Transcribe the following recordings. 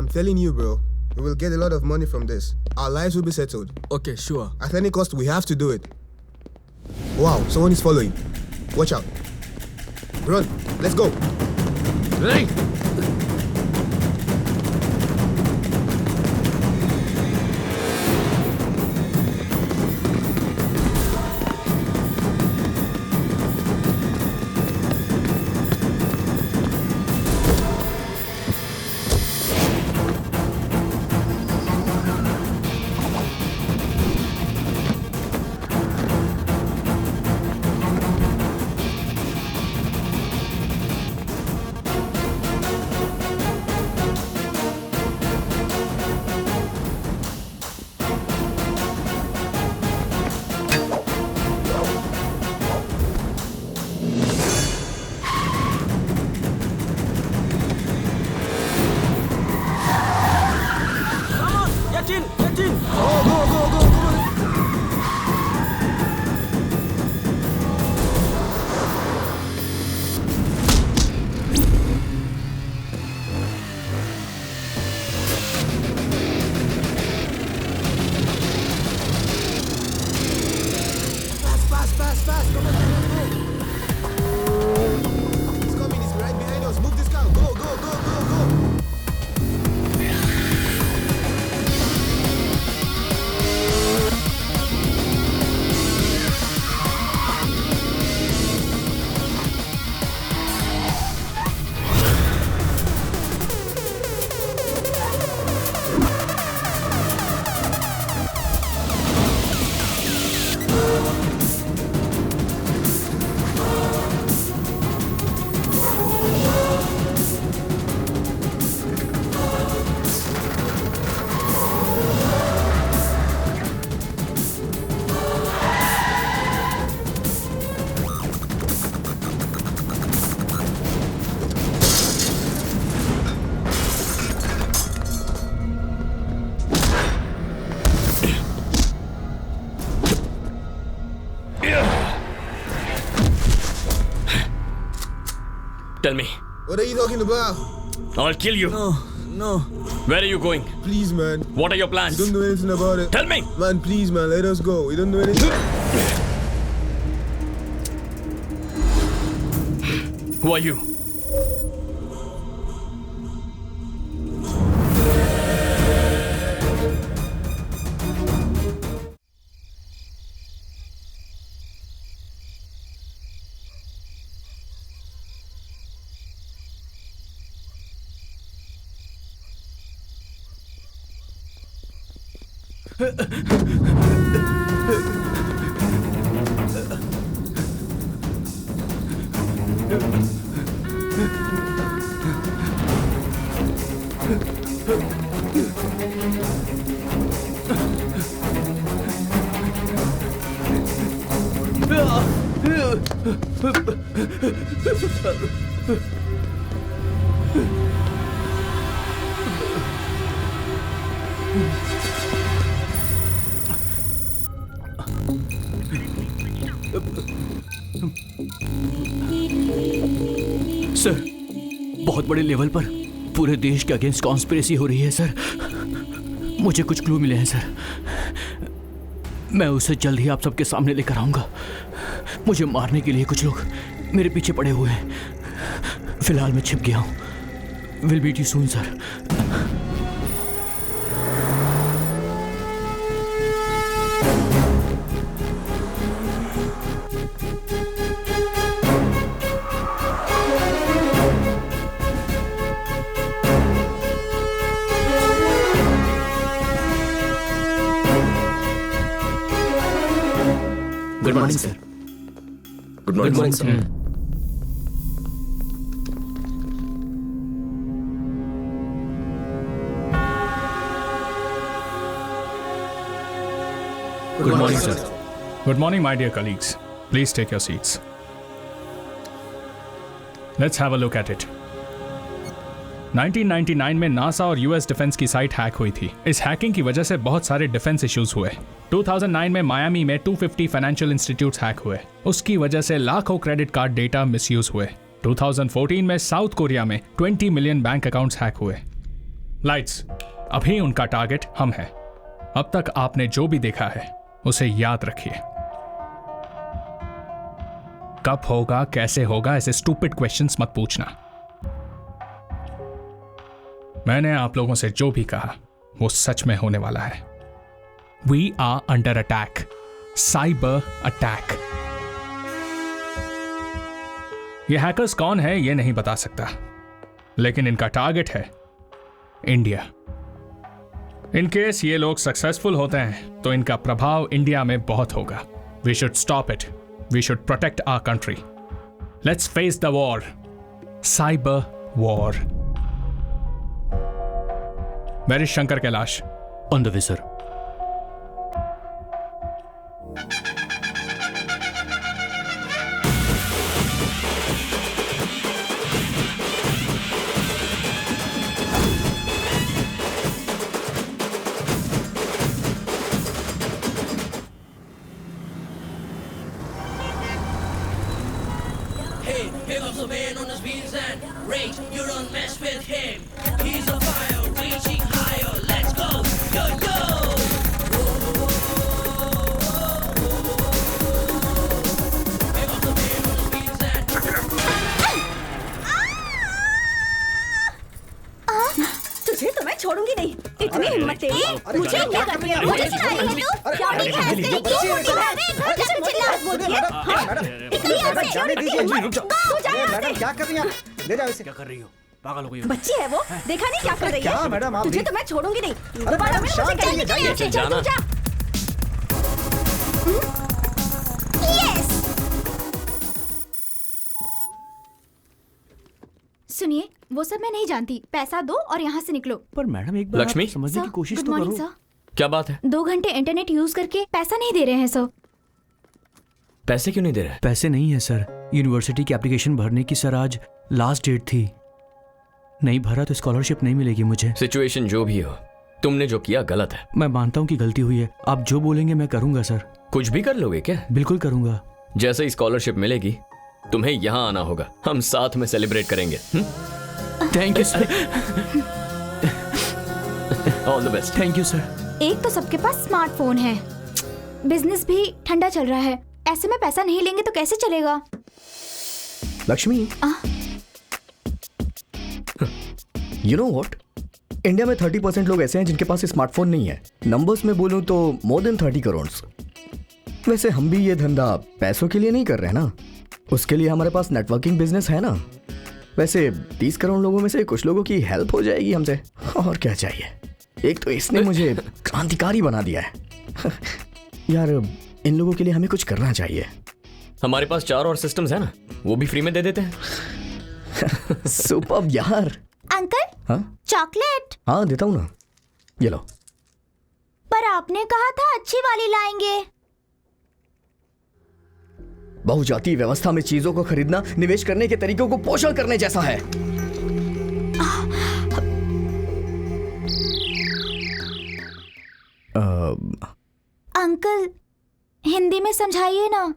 I'm telling you, bro. We will get a lot of money from this. Our lives will be settled. Okay, sure. At any cost, we have to do it. Wow, someone is following. Watch out. Run. Let's go. Hey! Fast. Come on. He's coming. He's right behind us. Move this car. Go. Tell me. What are you talking about? I'll kill you. No. Where are you going? Please, man. What are your plans? We don't know anything about it. Tell me. Man, please, man. Let us go. We don't know anything. Who are you? Sir, बहुत बड़े level पर पूरे देश के against conspiracy हो रही है sir. मुझे कुछ क्लू मिले हैं सर। मैं उसे जल्द ही आप सबके सामने लेकर आऊंगा। मुझे मारने के लिए कुछ लोग मेरे पीछे पड़े हुए हैं। फिलहाल मैं छिप गया हूं। Will meet you soon sir. Good morning, sir. Good morning, sir. Good morning, sir. Good morning, my dear colleagues. Please take your seats. Let's have a look at it. 1999 में नासा और यूएस डिफेंस की site hack हुई थी। इस hacking की वजह से बहुत सारे डिफेंस इश्यूज हुए। 2009 में मायामी में 250 फाइनेंशियल इंस्टीट्यूट्स हैक हुए। उसकी वजह से लाखों क्रेडिट कार्ड डेटा मिसयूज हुए। 2014 में साउथ कोरिया में 20 मिलियन बैंक अकाउंट्स हैक हुए। लाइट्स, अभी उनका टारगेट हम हैं। अब तक आपने जो भी देखा है उसे याद रखिए। कब होगा, कैसे होगा, ऐसे स्टूपिड क्वेश्चंस मत पूछना। मैंने आप लोगों से जो भी कहा वो सच में होने वाला है। We are under attack, cyber attack. ये हैकर्स कौन है ये नहीं बता सकता, लेकिन इनका टारगेट है इंडिया। इन केस ये लोग सक्सेसफुल होते हैं तो इनका प्रभाव इंडिया में बहुत होगा। We should stop it, we should protect our country. Let's face the war, cyber war. Where is Shankar Kailash? On the way sir. Hey, here comes the man on his wheels and rage. You don't mess with him. He's a fire, reaching higher. Let's go, yo yo. Here comes the man on his wheels and. तुझे तो मैं छोड़ूंगी नहीं। इतनी हिम्मत तेरी, मुझे क्या कर रही है? मुझे चिल्ला रही है तू? क्या ठीक है? क्यों मोटी है? कैसे चिल्ला बोलती है? हाँ? निकली यहाँ से। जाने दीजिए। रुक जाओ। तू जा यहाँ मैडम से। क्या कर रही हैं आप? ले जाओ इसे। क्या कर रही हो? पागल हो गई हो? बच्ची है वो, देखा नहीं क्या कर रही है? क्या मैडम, आप तुझे भी- तो मैं छोड़ूंगी नहीं। अरे दोबारा मैडम, मुझे शांत कहने रहिए, के लिए जाइए, ऐसे चल, तू जा। Yes! सुनिए, वो सब मैं नहीं जानती। पैसा दो और यहाँ से निकलो। पर मैडम एक बार आप लक्ष्मी? समझने की कोशिश गुड तो मॉर्निंग करो। सर। क्या बात है? 2 घंटे इंटरनेट यूज करके पैसा नहीं दे रहे हैं सर। पैसे क्यों नहीं दे रहे? पैसे नहीं है सर। यूनिवर्सिटी की एप्लीकेशन भरने की सर आज लास्ट डेट थी। नहीं भरा तो स्कॉलरशिप नहीं मिलेगी मुझे। सिचुएशन जो भी हो, तुमने जो किया गलत है। मैं मानता हूँ कि गलती हुई है। आप जो बोलेंगे मैं करूंगा सर। कुछ भी कर लोगे क्या? बिल्कुल करूंगा। जैसे ही स्कॉलरशिप मिलेगी तुम्हें यहाँ आना होगा, हम साथ में सेलिब्रेट करेंगे। Thank you sir. All the best. Thank you sir. एक तो सबके पास स्मार्टफोन है, बिजनेस भी ठंडा चल रहा है। ऐसे में पैसा नहीं लेंगे तो कैसे चलेगा? Lakshmi, you know what, India में 30% लोग ऐसे हैं जिनके पास स्मार्टफोन नहीं है। नंबर्स में बोलूं तो मोर देन 30 करोड़। वैसे हम भी ये धंधा पैसों के लिए नहीं कर रहे ना, उसके लिए हमारे पास नेटवर्किंग बिजनेस है ना। वैसे 30 करोड़ लोगों में से कुछ लोगों की हेल्प हो जाएगी हमसे, और क्या चाहिए। एक तो इसने मुझे क्रांतिकारी बना दिया है। यार, इन लोगों के लिए हमें कुछ करना चाहिए। हमारे पास 4 और सिस्टम्स है ना, वो भी फ्री में दे देते हैं। सुपर्ब यार। अंकल, हाँ चॉकलेट। हाँ, देता हूँ ना, ये लो। पर आपने कहा था अच्छी वाली लाएंगे। बहुजातीय व्यवस्था में चीजों को खरीदना निवेश करने के तरीकों को पोषण करने जैसा है। अंकल, हिंदी में समझाइए ना।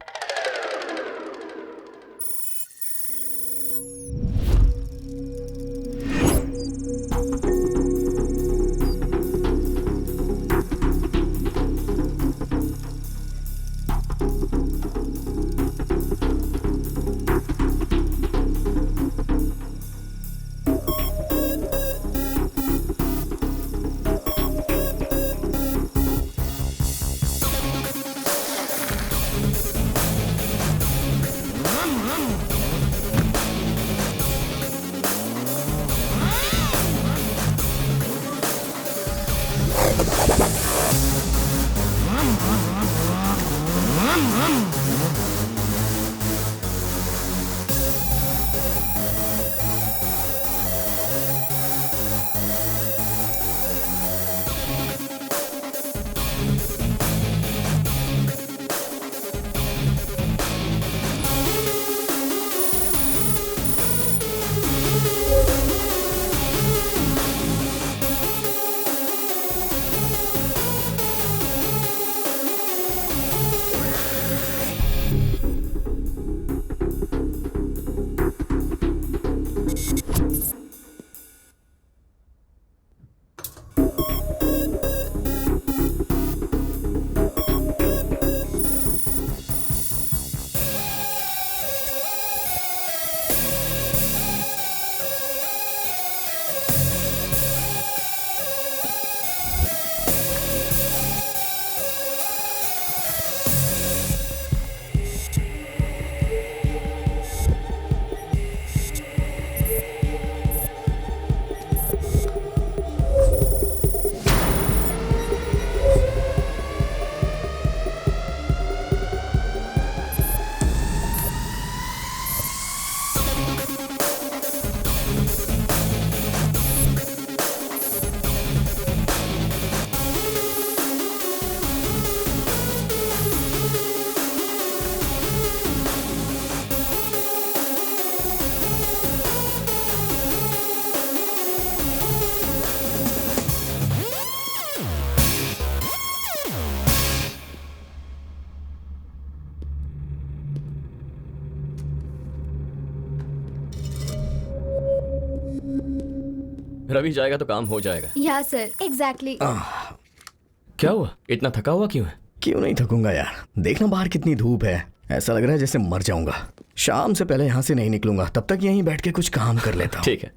रवि जाएगा तो काम हो जाएगा। या सर, एग्जैक्टली। क्या हुआ, इतना थका हुआ क्यों है? क्यों नहीं थकूंगा यार, देखना बाहर कितनी धूप है, ऐसा लग रहा है जैसे मर जाऊंगा। शाम से पहले यहाँ से नहीं निकलूंगा, तब तक यहीं बैठ के कुछ काम कर लेता हूँ। ठीक है।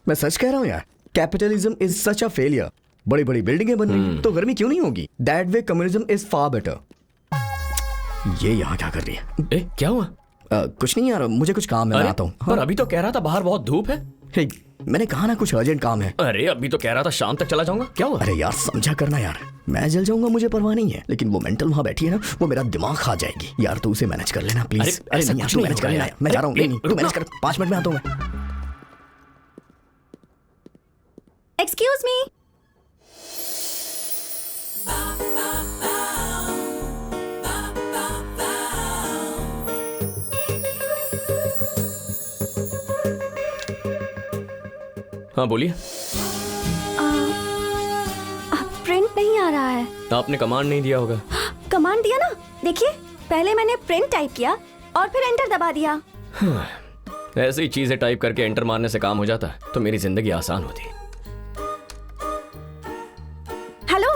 मैं सच कह रहा हूँ यार, capitalism is such a failure. बड़ी बड़ी बिल्डिंगें बन रही तो गर्मी क्यों नहीं होगी? That way communism is far better. ये यहाँ क्या कर रही है? ए, क्या हुआ? कुछ नहीं यार, मुझे कुछ काम है, मैं आता हूँ। पर अभी तो कह रहा था बाहर बहुत धूप है। हे, मैंने कहा ना कुछ अर्जेंट काम है। अरे अभी तो कह रहा था शाम तक चला जाऊंगा, क्या हुआ? अरे यार समझा करना यार, मैं जल जाऊंगा मुझे परवाह नहीं है, लेकिन वो मेंटल वहां बैठी है ना, वो मेरा दिमाग खा जाएगी। यार तू उसे मैनेज कर लेना प्लीज। अरे नहीं यार, तू मैनेज कर लेना, मैं जा रहा हूँ। नहीं तू मैनेज कर, 5 मिनट में आता हूँ मैं। Excuse me. हाँ बोलिए। प्रिंट नहीं आ रहा है। आपने कमांड नहीं दिया होगा। कमांड दिया ना, देखिए पहले मैंने प्रिंट टाइप किया और फिर एंटर दबा दिया। ऐसी चीजें टाइप करके एंटर मारने से काम हो जाता तो मेरी जिंदगी आसान होती। Hello,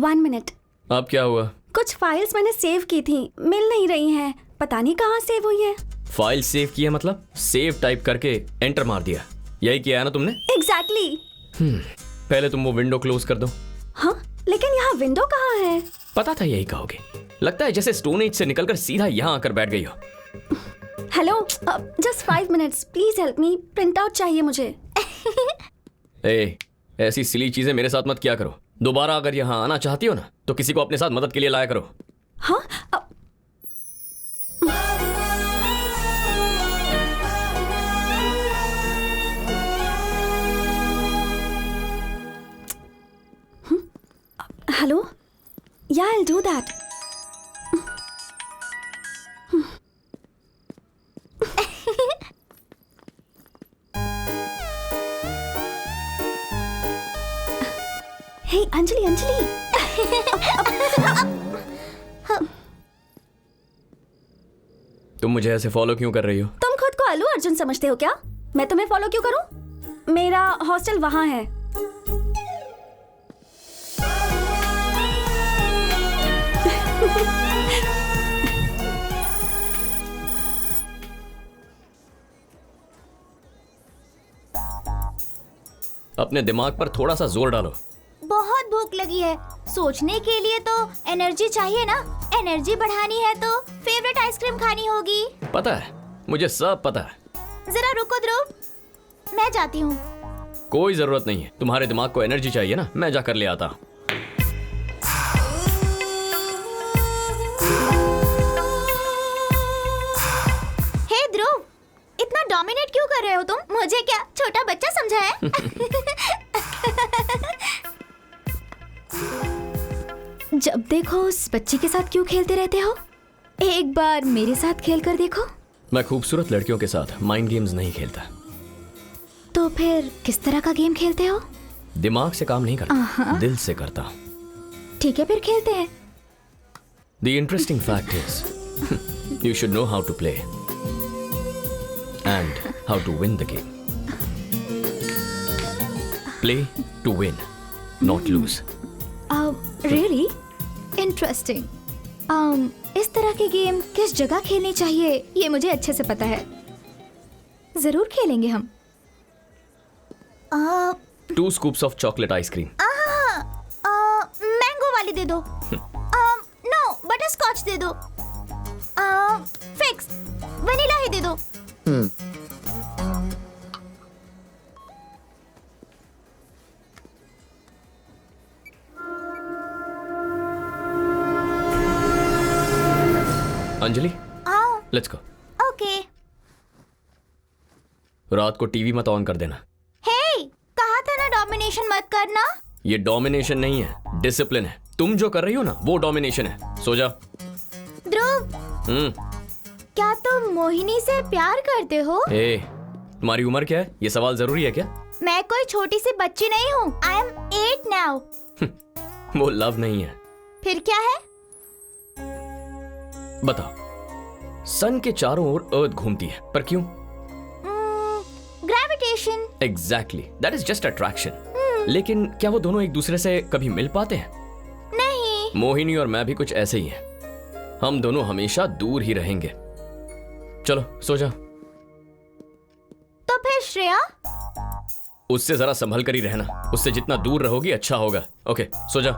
1 minute. अब क्या हुआ? कुछ फाइल्स मैंने सेव की थी, मिल नहीं रही हैं, पता नहीं कहाँ सेव हुई है। फाइल सेव किया मतलब? सेव टाइप करके एंटर मार दिया, यही किया है ना तुमने? एग्जैक्टली। पहले तुम वो विंडो क्लोज कर दो। हाँ, लेकिन यहाँ विंडो कहाँ है? पता था यही कहोगे। लगता है जैसे स्टोन एज से निकलकर सीधा यहाँ आकर बैठ गई हो। Hello, just 5 minutes, please help me, print out चाहिए मुझे। ए, ऐसी सिली चीजें मेरे साथ मत किया करो। दोबारा अगर यहाँ आना चाहती हो ना तो किसी को अपने साथ मदद के लिए लाया करो। हाँ, हेलो, या I'll do that. Hey, Anjali. तुम मुझे ऐसे फॉलो क्यों कर रही हो? तुम खुद को अल्लू अर्जुन समझते हो क्या? मैं तुम्हें फॉलो क्यों करूं? मेरा हॉस्टल वहां है। अपने दिमाग पर थोड़ा सा जोर डालो। बहुत भूख लगी है, सोचने के लिए तो एनर्जी चाहिए ना। एनर्जी बढ़ानी है तो फेवरेट आइसक्रीम खानी होगी। पता है, मुझे सब पता है। जरा रुको ध्रुव, मैं जाती हूँ। कोई जरूरत नहीं है, तुम्हारे दिमाग को एनर्जी चाहिए ना, मैं जाकर ले आता हूँ। हे ध्रुव, इतना डोमिनेट क्यों कर रहे हो तुम? मुझे क्या छोटा बच्चा समझा है? जब देखो उस बच्ची के साथ क्यों खेलते रहते हो? एक बार मेरे साथ खेल कर देखो। मैं खूबसूरत लड़कियों के साथ माइंड गेम्स नहीं खेलता। तो फिर किस तरह का गेम खेलते हो? दिमाग से काम नहीं करता, दिल से करता हूँ। ठीक है, फिर खेलते हैं। The interesting fact is, you should know how to play and how to win the game. Play to win, not lose. Really? Interesting. इस तरह के गेम किस जगह खेलनी चाहिए ये मुझे अच्छे से पता है। जरूर खेलेंगे हम। Two scoops of chocolate ice cream. Mango वाली दे दो। नो, बटर स्कॉच दे दो। फिक्स, वनीला ही दे दो। Anjali, let's go. ओके। रात को टीवी मत ऑन कर देना। हे, कहा था ना डोमिनेशन मत करना। ये डोमिनेशन नहीं है, डिसिप्लिन है। तुम जो कर रही हो ना, वो डोमिनेशन है। सो जा। ध्रुव, क्या तुम मोहिनी से प्यार करते हो? ए, तुम्हारी उम्र क्या है? ये सवाल जरूरी है क्या? मैं कोई छोटी सी बच्ची नहीं हूँ। I am 8 now. वो लव नहीं है। फिर क्या है? बताओ। सन के चारों ओर अर्थ घूमती है, पर क्यों? Infatuation. Exactly, that is just attraction. लेकिन क्या वो दोनों एक दूसरे से कभी मिल पाते हैं? नहीं। मोहिनी और मैं भी कुछ ऐसे ही हैं। हम दोनों हमेशा दूर ही रहेंगे। चलो सो जा। तो फिर श्रेया? उससे जरा संभल कर ही रहना। उससे जितना दूर रहोगी अच्छा होगा। ओके, सो जा।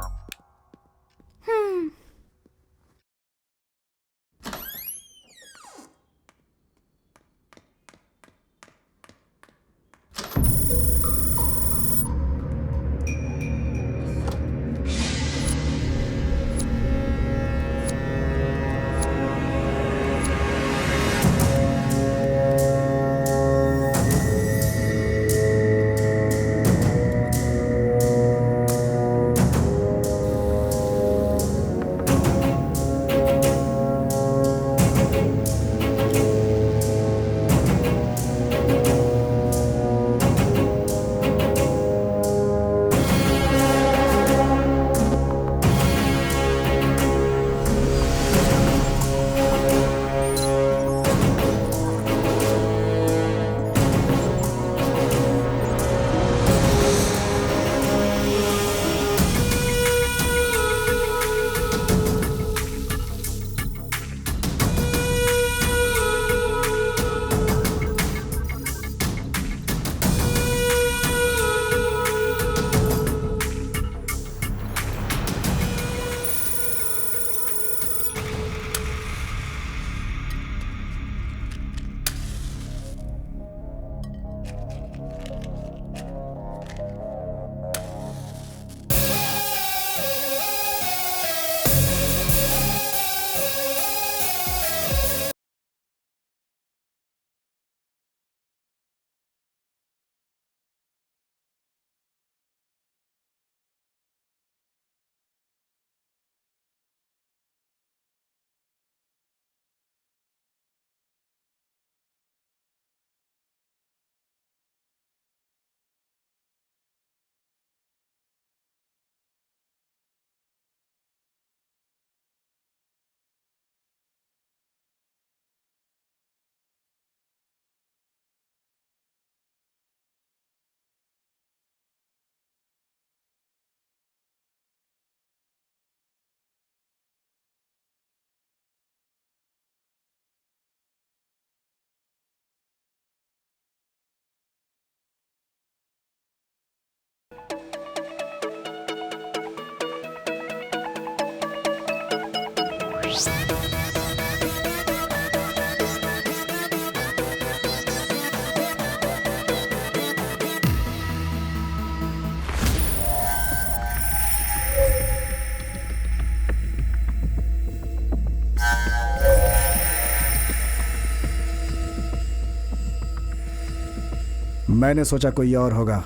मैंने सोचा कोई और होगा,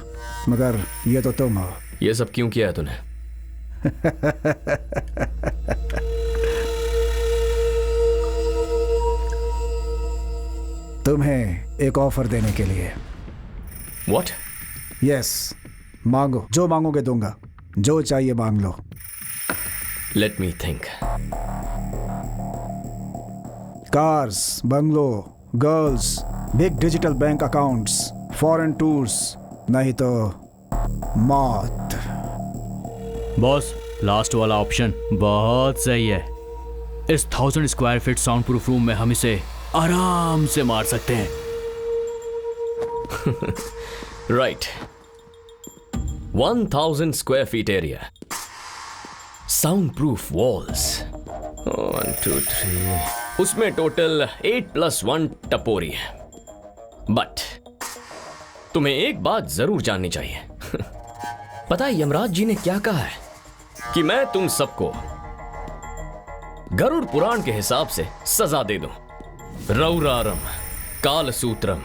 मगर ये तो तुम हो। ये सब क्यों किया है तूने? तुम्हें एक ऑफर देने के लिए। What? यस, मांगो, जो मांगोगे दूंगा, जो चाहिए मांग लो। Let me think. Cars, bungalow, girls, big digital bank accounts, foreign tours, नहीं तो मौत। बॉस, लास्ट वाला ऑप्शन बहुत सही है। इस 1000 square feet sound proof room में हम इसे आराम से मार सकते हैं। Right, 1000 square feet area, sound proof walls, 1 2 3, उसमें टोटल 8+1 टपोरी है। बट तुम्हें एक बात जरूर जाननी चाहिए। पता है यमराज जी ने क्या कहा है? कि मैं तुम सबको गरुड़ पुराण के हिसाब से सजा दे दूं। रौरारम, कालसूत्रम,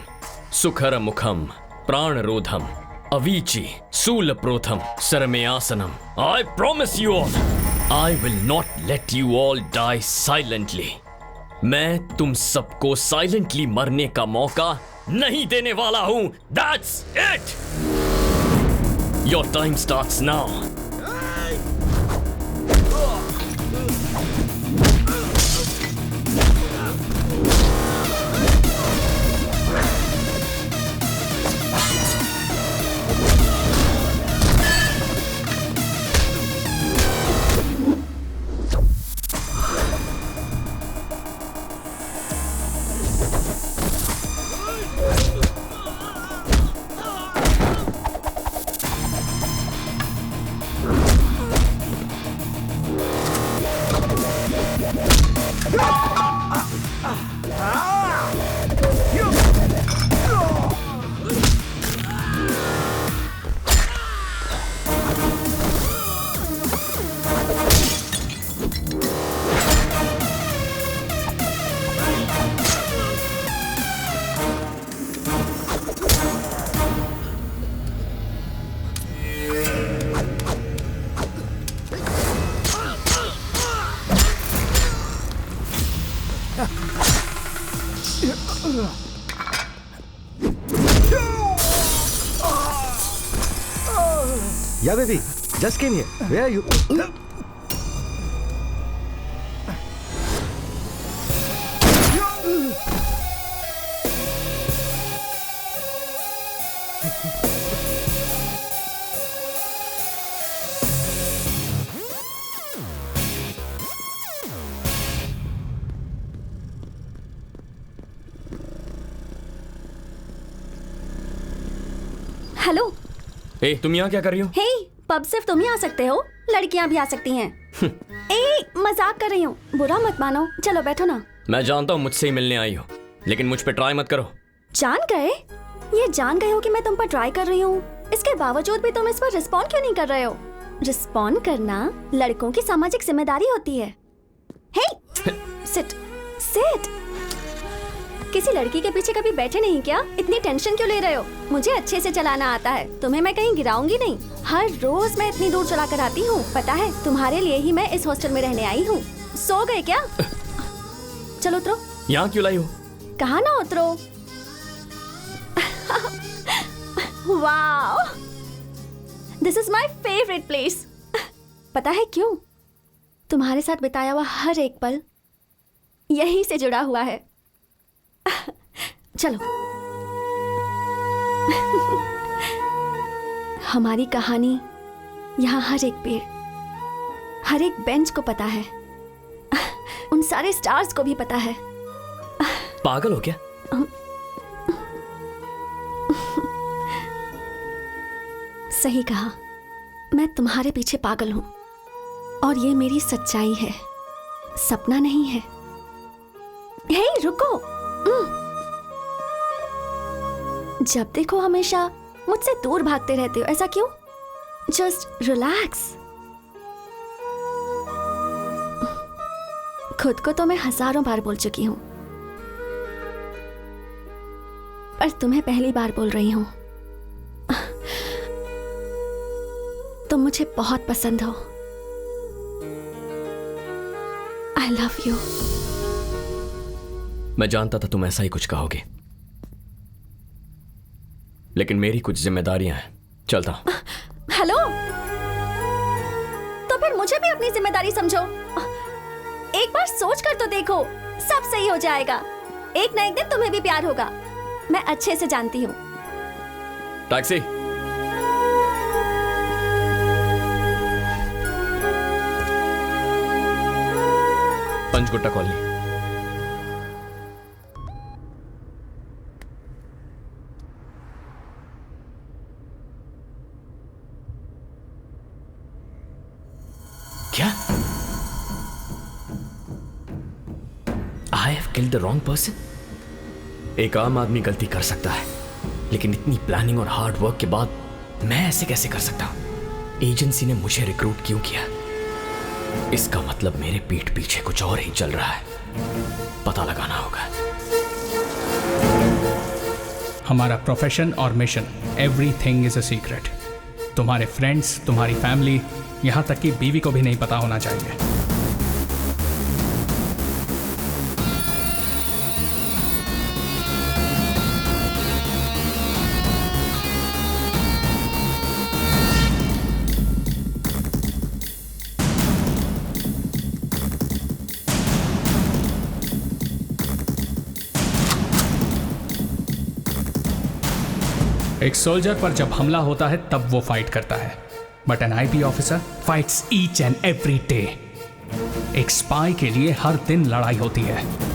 सुखर मुखम, प्राणरोधम, Avicii, सूलप्रोथम, सरमेयासनम। I promise you all, I will not let you all die silently. मैं तुम सबको साइलेंटली मरने का मौका नहीं देने वाला हूं। That's it. Your time starts now. Yeah, baby. Just came here. Where are you? Hello. ए, तुम यहाँ क्या कर रही हो? हे, पब सिर्फ तुम ही आ सकते हो, लड़कियाँ भी आ सकती हैं। ए, मजाक कर रही हूँ, बुरा मत मानो। चलो बैठो ना। मैं जानता हूँ मुझसे ही मिलने आई हो, लेकिन मुझ पे ट्राई मत करो। जान गए? ये जान गए हो कि मैं तुम पर ट्राई कर रही हूँ, इसके बावजूद भी तुम इस पर रिस्पॉन्ड क्यों नहीं कर रहे हो? रिस्पॉन्ड करना लड़कों की सामाजिक जिम्मेदारी होती है। हे, सिट सिट। किसी लड़की के पीछे कभी बैठे नहीं क्या? इतनी टेंशन क्यों ले रहे हो? मुझे अच्छे से चलाना आता है, तुम्हें मैं कहीं गिराऊंगी नहीं। हर रोज मैं इतनी दूर चला कर आती हूँ, पता है? तुम्हारे लिए ही मैं इस हॉस्टल में रहने आई हूँ। सो गए क्या? चलो उतरो। यहाँ क्यों लाई हो? कहा ना उतरो। Wow, this is my favourite place. पता है क्यों? तुम्हारे साथ बिताया हुआ हर एक पल यहीं से जुड़ा हुआ है। चलो। हमारी कहानी यहाँ हर एक पेड़, हर एक बेंच को पता है, उन सारे स्टार्स को भी पता है। पागल हो क्या? सही कहा, मैं तुम्हारे पीछे पागल हूं, और ये मेरी सच्चाई है, सपना नहीं है। हे, रुको। जब देखो हमेशा मुझसे दूर भागते रहते हो, ऐसा क्यों? Just relax. खुद को तो मैं हजारों बार बोल चुकी हूं, पर तुम्हें पहली बार बोल रही हूं। तुम मुझे बहुत पसंद हो। I love you. मैं जानता था तुम ऐसा ही कुछ कहोगे, लेकिन मेरी कुछ जिम्मेदारियां हैं। चलता हूं। हेलो, तो फिर मुझे भी अपनी जिम्मेदारी समझो। एक बार सोच कर तो देखो, सब सही हो जाएगा। एक ना एक दिन तुम्हें भी प्यार होगा, मैं अच्छे से जानती हूँ। टैक्सी। पंचगुट्टा कॉलोनी। क्या? I have killed the wrong person? एक आम आदमी गलती कर सकता है, लेकिन इतनी प्लानिंग और हार्ड वर्क के बाद मैं ऐसे कैसे कर सकता हूं? एजेंसी ने मुझे रिक्रूट क्यों किया? इसका मतलब मेरे पीठ पीछे कुछ और ही चल रहा है। पता लगाना होगा। हमारा प्रोफेशन और mission, everything is a secret. तुम्हारे फ्रेंड्स, तुम्हारी फैमिली, यहां तक कि बीवी को भी नहीं पता होना चाहिए। एक सोल्जर पर जब हमला होता है तब वो फाइट करता है, but N IP officer fights each and every day. एक स्पाई के लिए हर दिन लड़ाई होती है।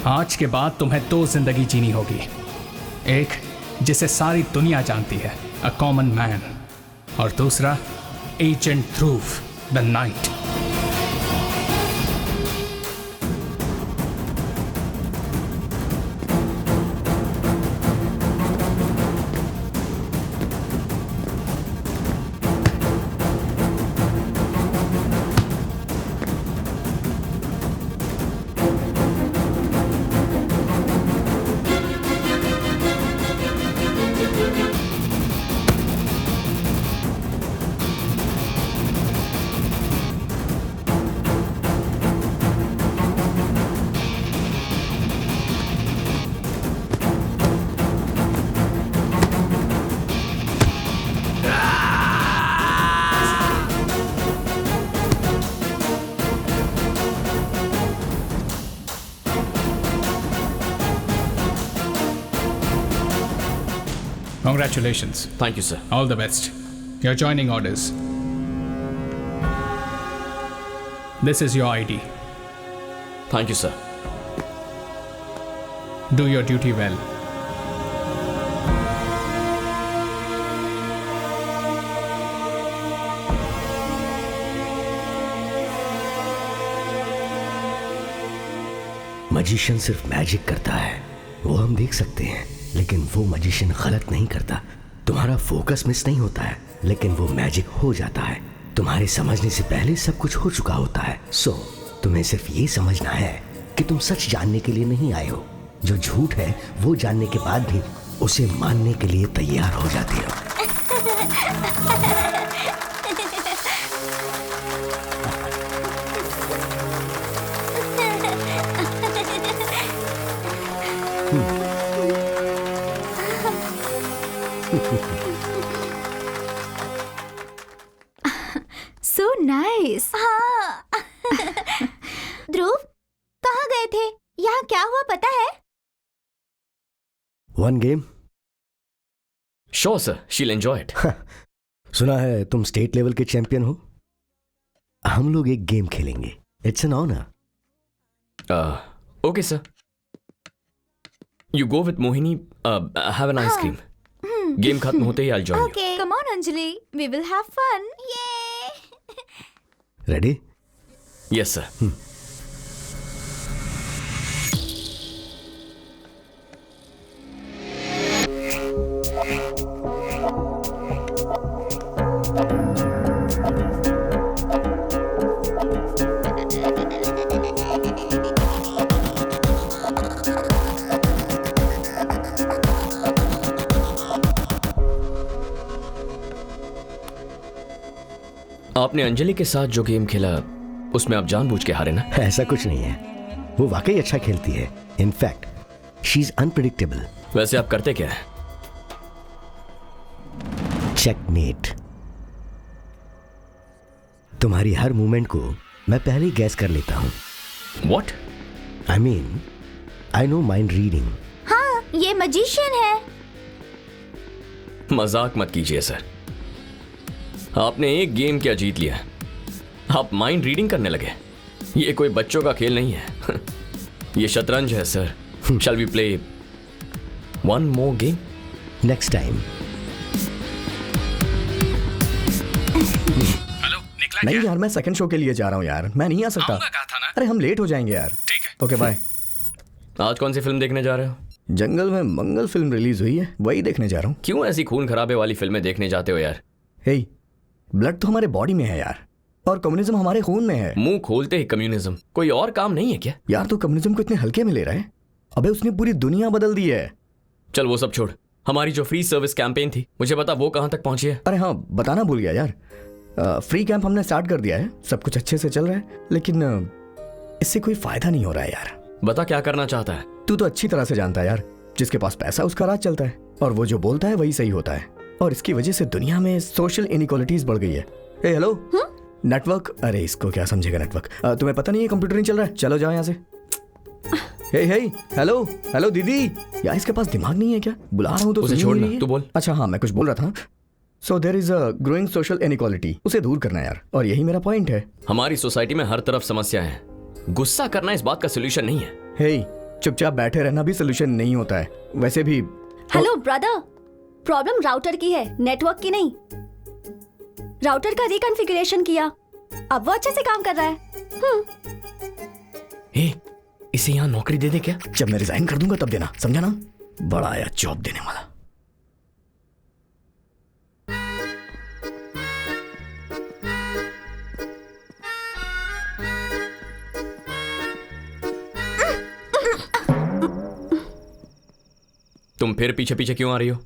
आज के बाद तुम्हें दो जिंदगी जीनी होगी। एक जिसे सारी दुनिया जानती है, अ कॉमन मैन, और दूसरा agent Dhruv, the night. Congratulations. Thank you sir. All the best. You're joining orders. This is your ID. Thank you sir. Do your duty well. Magician सिर्फ मैजिक करता है, वो हम देख सकते हैं, लेकिन वो मजिशियन गलत नहीं करता. तुम्हारा फोकस मिस नहीं होता है, लेकिन वो मैजिक हो जाता है. तुम्हारे समझने से पहले सब कुछ हो चुका होता है. सो तुम्हें सिर्फ ये समझना है कि तुम सच जानने के लिए नहीं आए हो. जो झूठ है वो जानने के बाद भी उसे मानने के लिए तैयार हो जाते हो. So nice. हाँ. ध्रुव, कहाँ गए थे? यहाँ क्या हुआ पता है? One game. श्योर सर, शील एंजॉय इट. सुना है तुम स्टेट लेवल के चैंपियन हो. हम लोग एक गेम खेलेंगे. It's an honour. Okay sir. You go with Mohini. Have an ice cream. Game खत्म होते ही I join. Okay. Come on, Anjali. We will have fun. Yay. Ready? Yes sir. आपने अंजलि के साथ जो गेम खेला उसमें आप जानबूझ के हारे ना? ऐसा कुछ नहीं है, वो वाकई अच्छा खेलती है. In fact she is unpredictable. वैसे आप करते क्या है? चेकमेट. तुम्हारी हर मूवमेंट को मैं पहले ही गैस कर लेता हूं. What? I mean, I know mind reading. हाँ, ये मजिशियन है. मजाक मत कीजिए सर. आपने एक गेम क्या जीत लिया, आप माइंड रीडिंग करने लगे. ये कोई बच्चों का खेल नहीं है. ये शतरंज है sir. Shall we play one more game? Next time. Hello, निकला नहीं क्या? यार, मैं सेकंड शो के लिए जा रहा हूँ यार. मैं नहीं आ सकता. आऊंगा कहा था ना. अरे हम लेट हो जाएंगे यार. ठीक है. Okay bye. आज कौन सी फिल्म देखने जा रहे हो? जंगल में मंगल फिल्म रिलीज हुई है, वही देखने जा रहा हूँ. क्यों ऐसी खून खराबे वाली फिल्में देखने जाते हो यार? हे, ब्लड तो हमारे बॉडी में है यार, और कम्युनिज्म हमारे खून में है. मुंह खोलते ही कम्युनिज्म. कोई और काम नहीं है क्या? यार तू कम्युनिज्म को इतने हल्के में ले रहा है. अबे उसने पूरी दुनिया बदल दी है. चल वो सब छोड़. हमारी जो फ्री सर्विस कैंपेन थी, मुझे बता वो कहां तक पहुंची है? अरे हाँ, बताना भूल गया यार. फ्री कैंप हमने स्टार्ट कर दिया है, सब कुछ अच्छे से चल रहा है, लेकिन इससे कोई फायदा नहीं हो रहा है यार. बता क्या करना चाहता है? तू तो अच्छी तरह से जानता है यार, जिसके पास पैसा उसका राज चलता है, और वो जो बोलता है वही सही होता है. और इसकी वजह से दुनिया में सोशल इनइक्वालिटीज बढ़ गई है. ए हेलो, नेटवर्क. अरे इसको क्या समझेगा नेटवर्क. तुम्हें पता नहीं है कंप्यूटर नहीं चल रहा है. चलो जाओ यहाँ से. हे हे, हेलो हेलो दीदी. यार इसके पास दिमाग नहीं है क्या? बुला रहा हूँ तो उसे सुन ही छोड़ नहीं ना, रही है. तू बोल. अच्छा हाँ, मैं कुछ बोल रहा था. So there is a growing social inequality. उसे दूर करना है यार, और यही मेरा पॉइंट है. हमारी सोसाइटी में हर तरफ समस्या है. गुस्सा करना इस बात का सोल्यूशन नहीं है. हे, चुपचाप बैठे रहना भी सोल्यूशन नहीं होता है. वैसे भी हेलो ब्रदर, प्रॉब्लम राउटर की है, नेटवर्क की नहीं. राउटर का रिकॉन्फ़िगरेशन किया, अब वो अच्छे से काम कर रहा है. ए, इसे यहाँ नौकरी दे दे क्या? जब मैं रिजाइन कर दूंगा तब देना, समझा ना? बड़ा आया जॉब देने वाला. तुम फिर पीछे पीछे क्यों आ रही हो?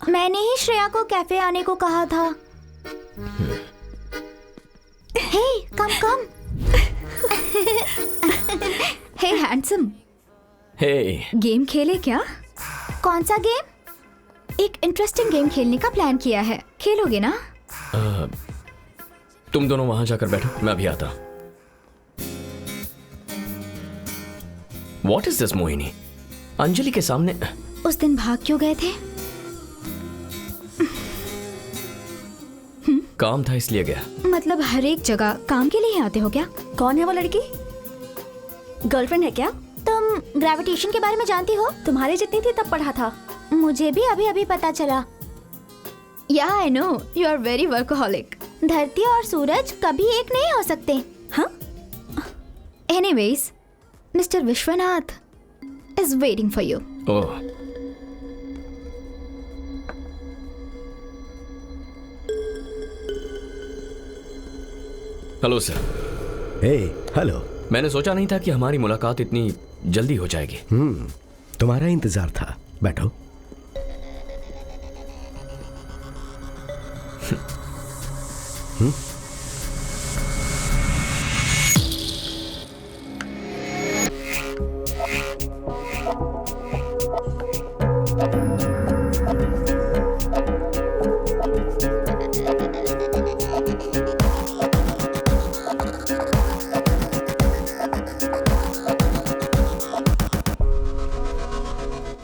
मैंने ही श्रेया को कैफे आने को कहा था. हे, कम कम. हे हैंडसम, हे, गेम खेले क्या? कौन सा गेम? एक इंटरेस्टिंग गेम खेलने का प्लान किया है, खेलोगे ना? तुम दोनों वहां जाकर बैठो, मैं अभी आता. What is this, Mohini? Anjali के सामने उस दिन भाग क्यों गए थे? काम था इसलिए गया। मतलब हर एक जगह काम के लिए ही आते हो क्या? कौन है वो लड़की? गर्लफ्रेंड है क्या? तुम ग्रेविटेशन के बारे में जानती हो? तुम्हारे जितनी थी तब पढ़ा था। मुझे भी अभी अभी पता चला। या I know you are very workaholic. धरती और सूरज कभी एक नहीं हो सकते। हाँ? Anyways, mister Vishwanath is waiting for you. Oh, hello sir. Hey, hello. मैंने सोचा नहीं था कि हमारी मुलाकात इतनी जल्दी हो जाएगी। तुम्हारा इंतजार था, बैठो।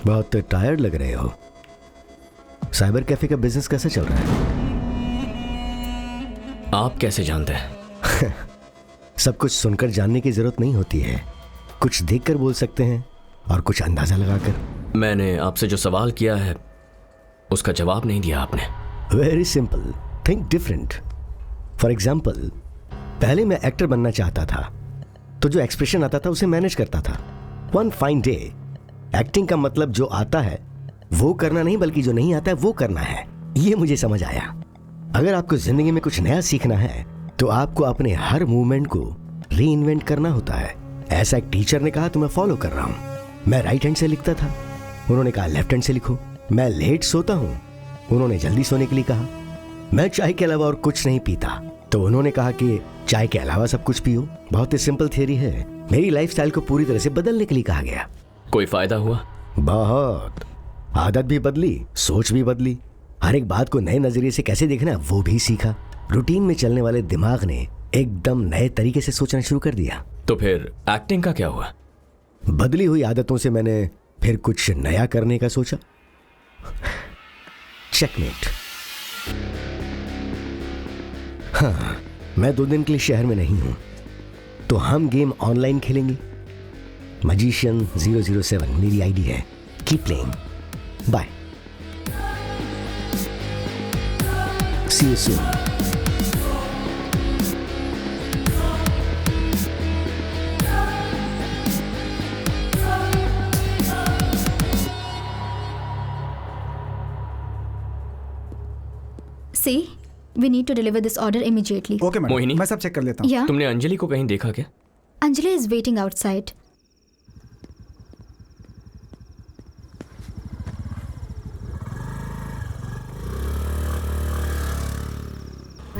बहुत टायर्ड लग रहे हो। साइबर कैफे का बिजनेस कैसे चल रहा है? आप कैसे जानते हैं? सब कुछ सुनकर जानने की जरूरत नहीं होती है, कुछ देखकर बोल सकते हैं और कुछ अंदाजा लगाकर। मैंने आपसे जो सवाल किया है उसका जवाब नहीं दिया आपने। Very simple, think different. For example, पहले मैं एक्टर बनना चाहता था, तो जो एक्सप्रेशन आता था उसे मैनेज करता था। वन फाइन डे एक्टिंग का मतलब जो आता है वो करना नहीं, बल्कि जो नहीं आता है वो करना है। ये मुझे समझ आया। अगर आपको जिंदगी में कुछ नया सीखना है तो आपको अपने हर मूवमेंट को री इन्वेंट करना होता है। ऐसा एक टीचर ने कहा तो मैं फॉलो कर रहा हूं। मैं राइट हैंड से लिखता था, उन्होंने कहा लेफ्ट हैंड से लिखो। मैं लेट सोता हूं, उन्होंने जल्दी सोने के लिए कहा। मैं चाय के अलावा और कुछ नहीं पीता, तो उन्होंने कहा कि चाय के अलावा सब कुछ पियो। बहुत ही सिंपल थियरी है। मेरी लाइफस्टाइल को पूरी तरह से बदलने के लिए कहा गया। कोई फायदा हुआ? बहुत। आदत भी बदली, सोच भी बदली। हर एक बात को नए नजरिए से कैसे देखना वो भी सीखा। रूटीन में चलने वाले दिमाग ने एकदम नए तरीके से सोचना शुरू कर दिया। तो फिर एक्टिंग का क्या हुआ? बदली हुई आदतों से मैंने फिर कुछ नया करने का सोचा। चेकमेट। हाँ, मैं 2 दिन के लिए शहर में नहीं हूं, तो हम गेम ऑनलाइन खेलेंगे। मजिशियन 007 मेरी आईडी है। Keep playing. Bye. See you soon. See, we need to deliver this order immediately. Okay madam, Mohini? मैं सब चेक कर लेता हूँ। Yeah, तुमने अंजलि को कहीं देखा क्या? Anjali is waiting outside.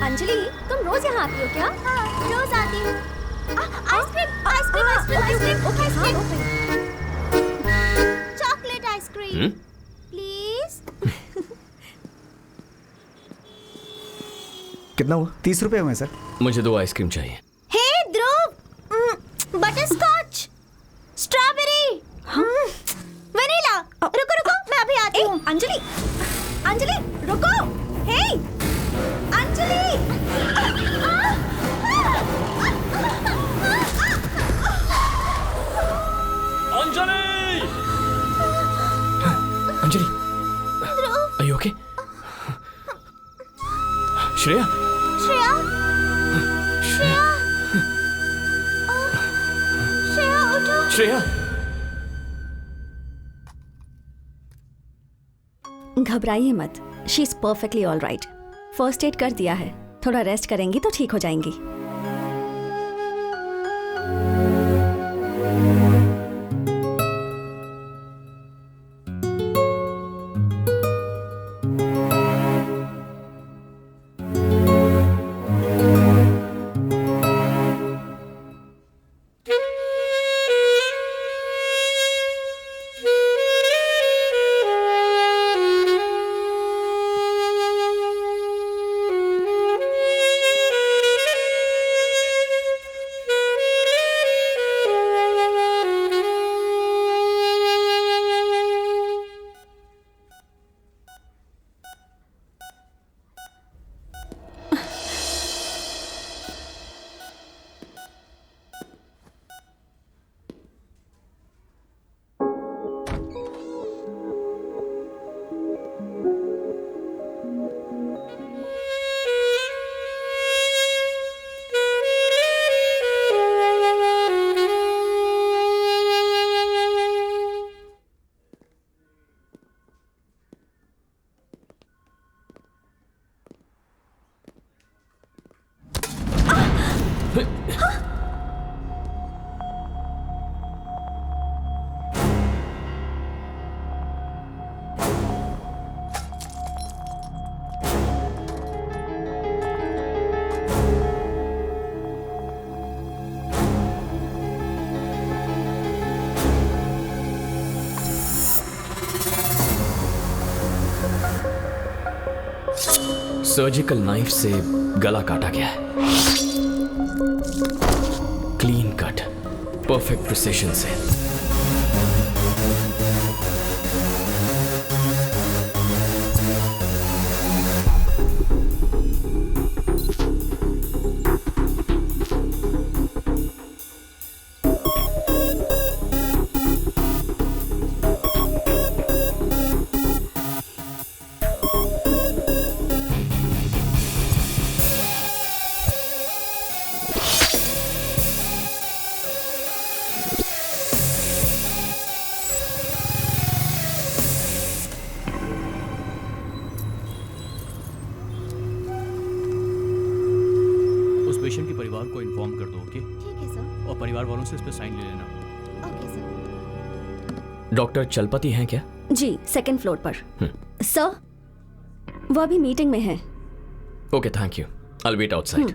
Anjali, तुम रोज यहाँ आती हो क्या? हाँ, रोज आती हूँ। Ice cream, ice cream, ice cream, ice cream, ice cream. Chocolate ice cream, please. कितना हुआ? 30 रुपए हुए सर। मुझे 2 आइसक्रीम चाहिए। हे ध्रुव, बटर स्कॉच, स्ट्रॉबेरी, वनीला। रुको रुको, मैं अभी आती हूँ। अंजलि, अंजलि, रुको। हे, Anjali. Anjali! Anjali, are you okay? Shreya? Shreya, Shreya, Shreya उठो। श्रेया! घबराइए मत, she is perfectly all right. First aid कर दिया है, थोड़ा रेस्ट करेंगी तो ठीक हो जाएंगी। सर्जिकल नाइफ से गला काटा गया है। क्लीन कट, परफेक्ट प्रिसिशन से। पेशेंट के परिवार को इन्फॉर्म कर दो, ओके? ठीक है सर। और परिवार वालों से इस पे साइन ले लेना। Okay sir. डॉक्टर चलपति हैं क्या? जी, सेकंड फ्लोर पर। सर, वो अभी मीटिंग में है। Okay, thank you. I will wait outside.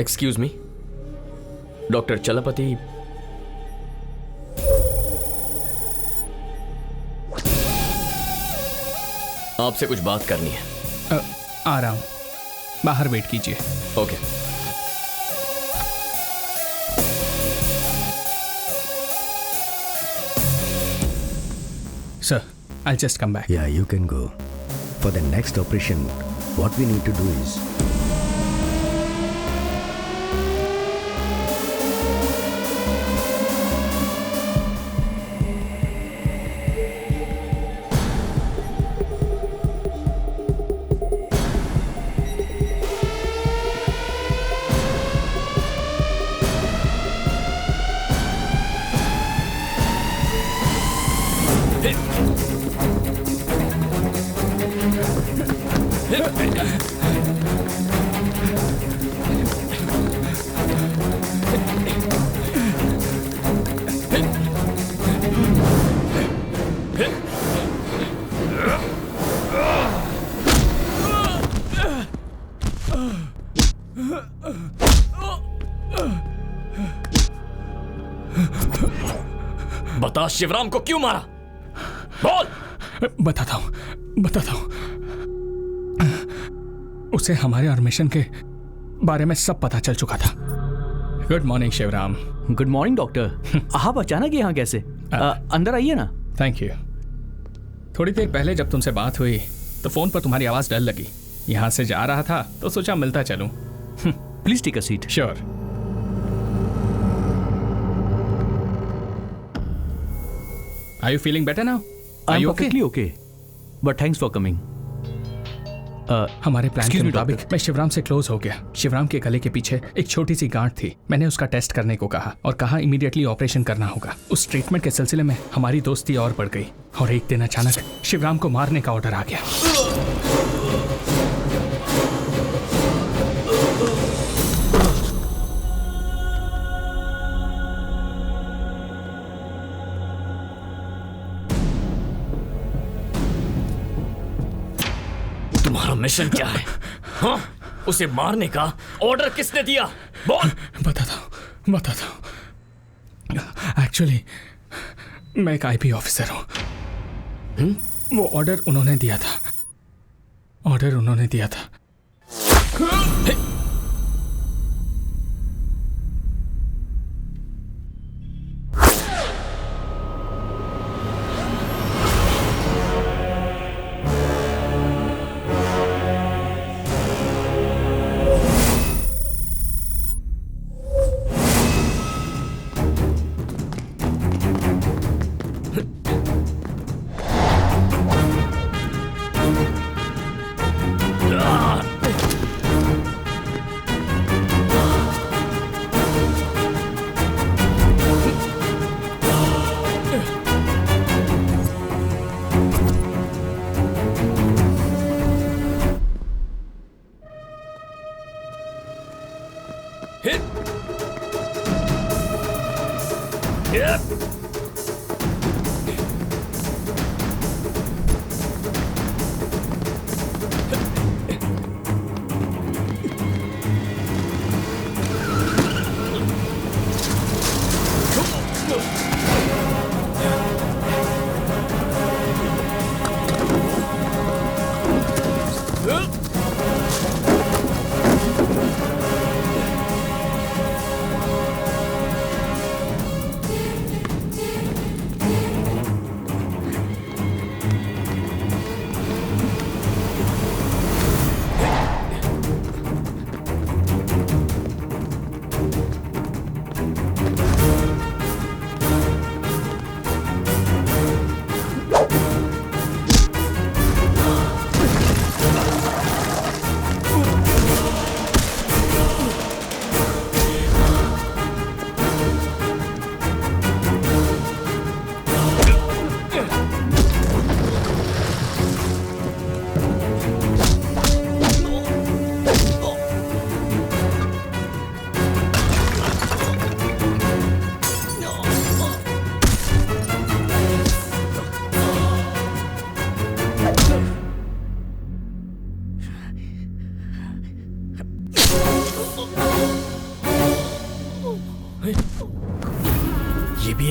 Excuse me, doctor Chalapati. आपसे कुछ बात करनी है। आ रहा हूं, बाहर वेट कीजिए। Okay. Sir, I'll just come back. Yeah, you can go. For the next operation, what we need to do is बता, शिवराम को क्यों मारा? बोल। बताता हूं। उसे हमारे और मिशन के बारे में सब पता चल चुका था। Good morning Shivaram. Good morning doctor. आप अचानक यहाँ कैसे? अंदर आइए ना। Thank you. थोड़ी देर पहले जब तुमसे बात हुई तो फोन पर तुम्हारी आवाज डल लगी। यहाँ से जा रहा था तो सोचा मिलता चलूं। Please take a seat. Sure. Are you feeling better now? I'm perfectly okay. But thanks for coming. हमारे प्लान के मुताबिक मैं शिवराम से क्लोज हो गया। शिवराम के गले के पीछे एक छोटी सी गांठ थी। मैंने उसका टेस्ट करने को कहा और कहा इमीडिएटली ऑपरेशन करना होगा। उस ट्रीटमेंट के सिलसिले में हमारी दोस्ती और बढ़ गई और एक दिन अचानक शिवराम को मारने का ऑर्डर आ गया। तुम्हारा मिशन क्या है? हाँ? उसे मारने का ऑर्डर किसने दिया? बोल। बताता हूँ। एक्चुअली मैं एक आईपी ऑफिसर हूँ। वो ऑर्डर उन्होंने दिया था।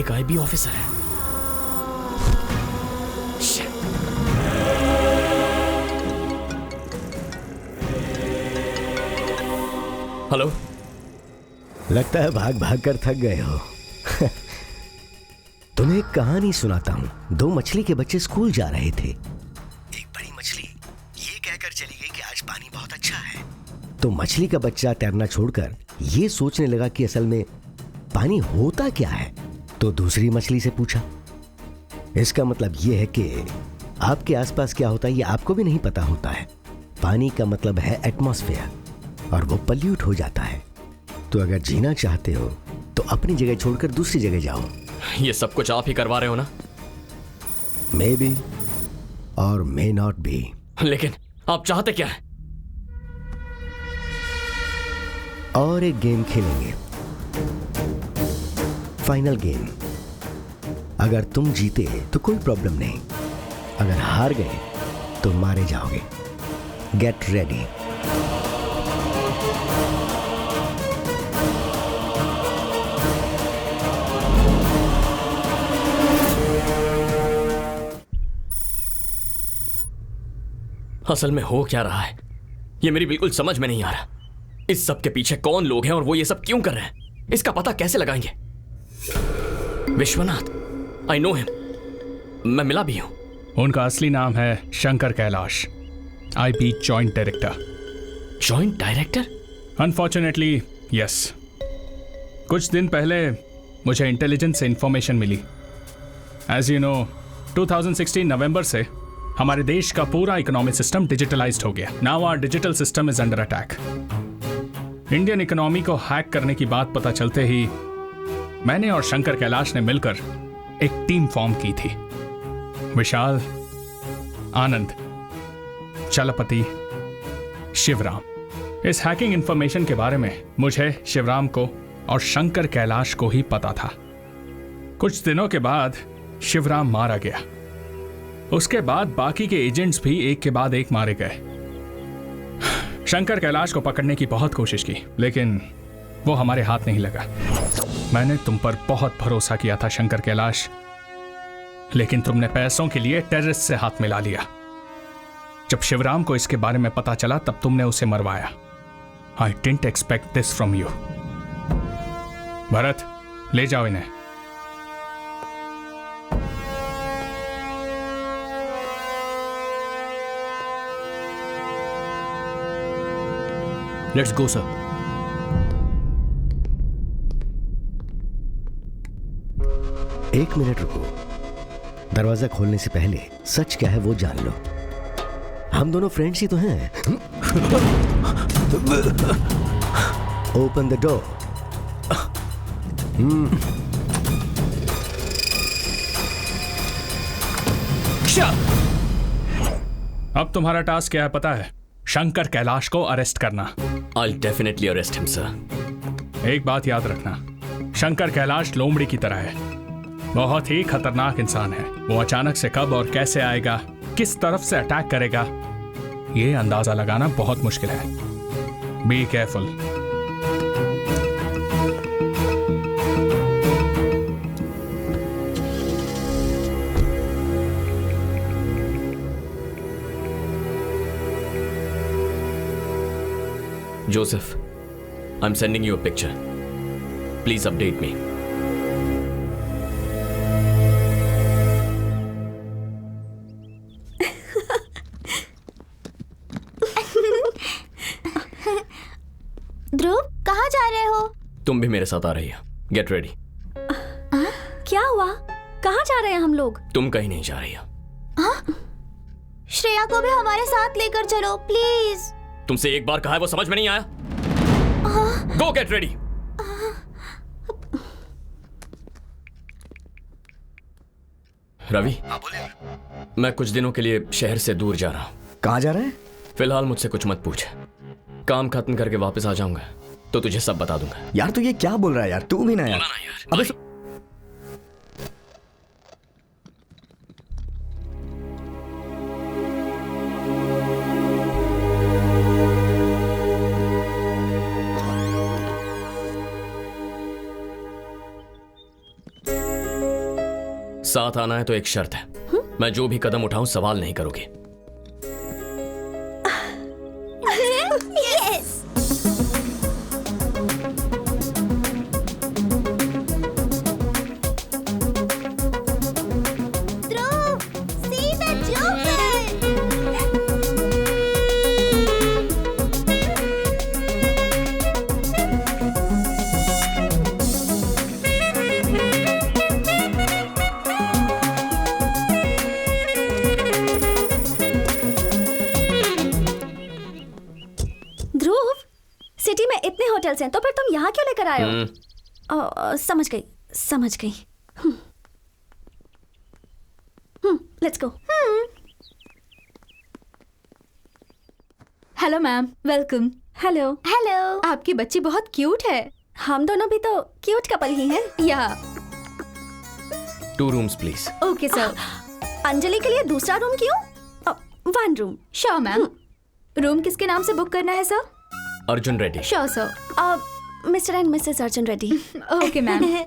एक आईबी ऑफिसर है। Shit. हेलो। लगता है भाग भाग कर थक गए हो। तुम्हें एक कहानी सुनाता हूँ। दो मछली के बच्चे स्कूल जा रहे थे। एक बड़ी मछली ये कहकर चली गई कि आज पानी बहुत अच्छा है। तो मछली का बच्चा तैरना छोड़कर ये सोचने लगा कि असल में पानी होता क्या है। तो दूसरी मछली से पूछा। इसका मतलब ये है कि आपके आसपास क्या होता है ये आपको भी नहीं पता होता है। पानी का मतलब है एटमॉस्फेयर और वो पल्यूट हो जाता है। तो अगर जीना चाहते हो तो अपनी जगह छोड़कर दूसरी जगह जाओ। ये सब कुछ आप ही करवा रहे हो ना? मे बी और मे नॉट बी। लेकिन आप चाहते क्या है? और एक गेम खेलेंगे, फाइनल गेम। अगर तुम जीते तो कोई प्रॉब्लम नहीं, अगर हार गए तो मारे जाओगे। Get ready. असल में हो क्या रहा है ये मेरी बिल्कुल समझ में नहीं आ रहा। इस सब के पीछे कौन लोग हैं और वो ये सब क्यों कर रहे हैं, इसका पता कैसे लगाएंगे? विश्वनाथ, आई नो हिम, मैं मिला भी हूं। उनका असली नाम है Shankar Kailash, IP joint director. Joint director? Unfortunately yes. कुछ दिन पहले मुझे इंटेलिजेंस से इंफॉर्मेशन मिली। एज यू नो 2016 नवंबर से हमारे देश का पूरा इकोनॉमिक सिस्टम डिजिटलाइज्ड हो गया। Now our digital system is under attack. Indian economy को हैक करने की बात पता चलते ही मैंने और शंकर कैलाश ने मिलकर एक टीम फॉर्म की थी। विशाल, आनंद, चलपति, शिवराम। इस हैकिंग इंफॉर्मेशन के बारे में मुझे, शिवराम को और शंकर कैलाश को ही पता था। कुछ दिनों के बाद शिवराम मारा गया। उसके बाद बाकी के एजेंट्स भी एक के बाद एक मारे गए। शंकर कैलाश को पकड़ने की बहुत कोशिश की लेकिन वो हमारे हाथ नहीं लगा। मैंने तुम पर बहुत भरोसा किया था शंकर कैलाश, लेकिन तुमने पैसों के लिए टेररिस्ट से हाथ मिला लिया। जब शिवराम को इसके बारे में पता चला तब तुमने उसे मरवाया। I didn't expect this from you. Bharat, ले जाओ इन्हें। Let's go sir. एक मिनट रुको। दरवाजा खोलने से पहले सच क्या है वो जान लो। हम दोनों फ्रेंड्स ही तो हैं। Open the door. अब तुम्हारा टास्क क्या है पता है? शंकर कैलाश को अरेस्ट करना। I'll definitely arrest him, sir. एक बात याद रखना, शंकर कैलाश लोमड़ी की तरह है। बहुत ही खतरनाक इंसान है। वो अचानक से कब और कैसे आएगा, किस तरफ से अटैक करेगा, ये अंदाजा लगाना बहुत मुश्किल है। Be careful. Joseph, I'm sending you a picture. Please update me. ध्रुव, कहाँ जा रहे हो? तुम भी मेरे साथ आ रही हो। Get ready. क्या हुआ? कहाँ जा रहे हैं हम लोग? तुम कहीं नहीं जा रही हो। श्रेया को भी हमारे साथ लेकर चलो प्लीज। तुमसे एक बार कहा है वो समझ में नहीं आया? Go get ready. रवि, मैं कुछ दिनों के लिए शहर से दूर जा रहा हूँ। कहाँ जा रहे हैं? फिलहाल मुझसे कुछ मत पूछ। काम खत्म करके वापस आ जाऊंगा तो तुझे सब बता दूंगा। यार तू ये क्या बोल रहा है यार? तू भी ना यार। अबे साथ आना है तो एक शर्त है, मैं जो भी कदम उठाऊं सवाल नहीं करोगे। Yes. Dhruv, see the Joker. Dhruv, city में इतने होटल्स हैं तो फिर तुम यहाँ क्यों लेकर आए हो? समझ गई, समझ गई। Let's go. Hello ma'am, welcome. Hello. Hello. आपकी बच्ची बहुत क्यूट है। हम दोनों भी तो क्यूट कपल ही हैं। या 2 rooms please. Okay sir. Anjali के लिए दूसरा रूम क्यों? 1 रूम। Sure ma'am. रूम किसके नाम से बुक करना है sir? Arjun Reddy. Sure sir. Mister and Mrs Arjun Reddy. Okay ma'am.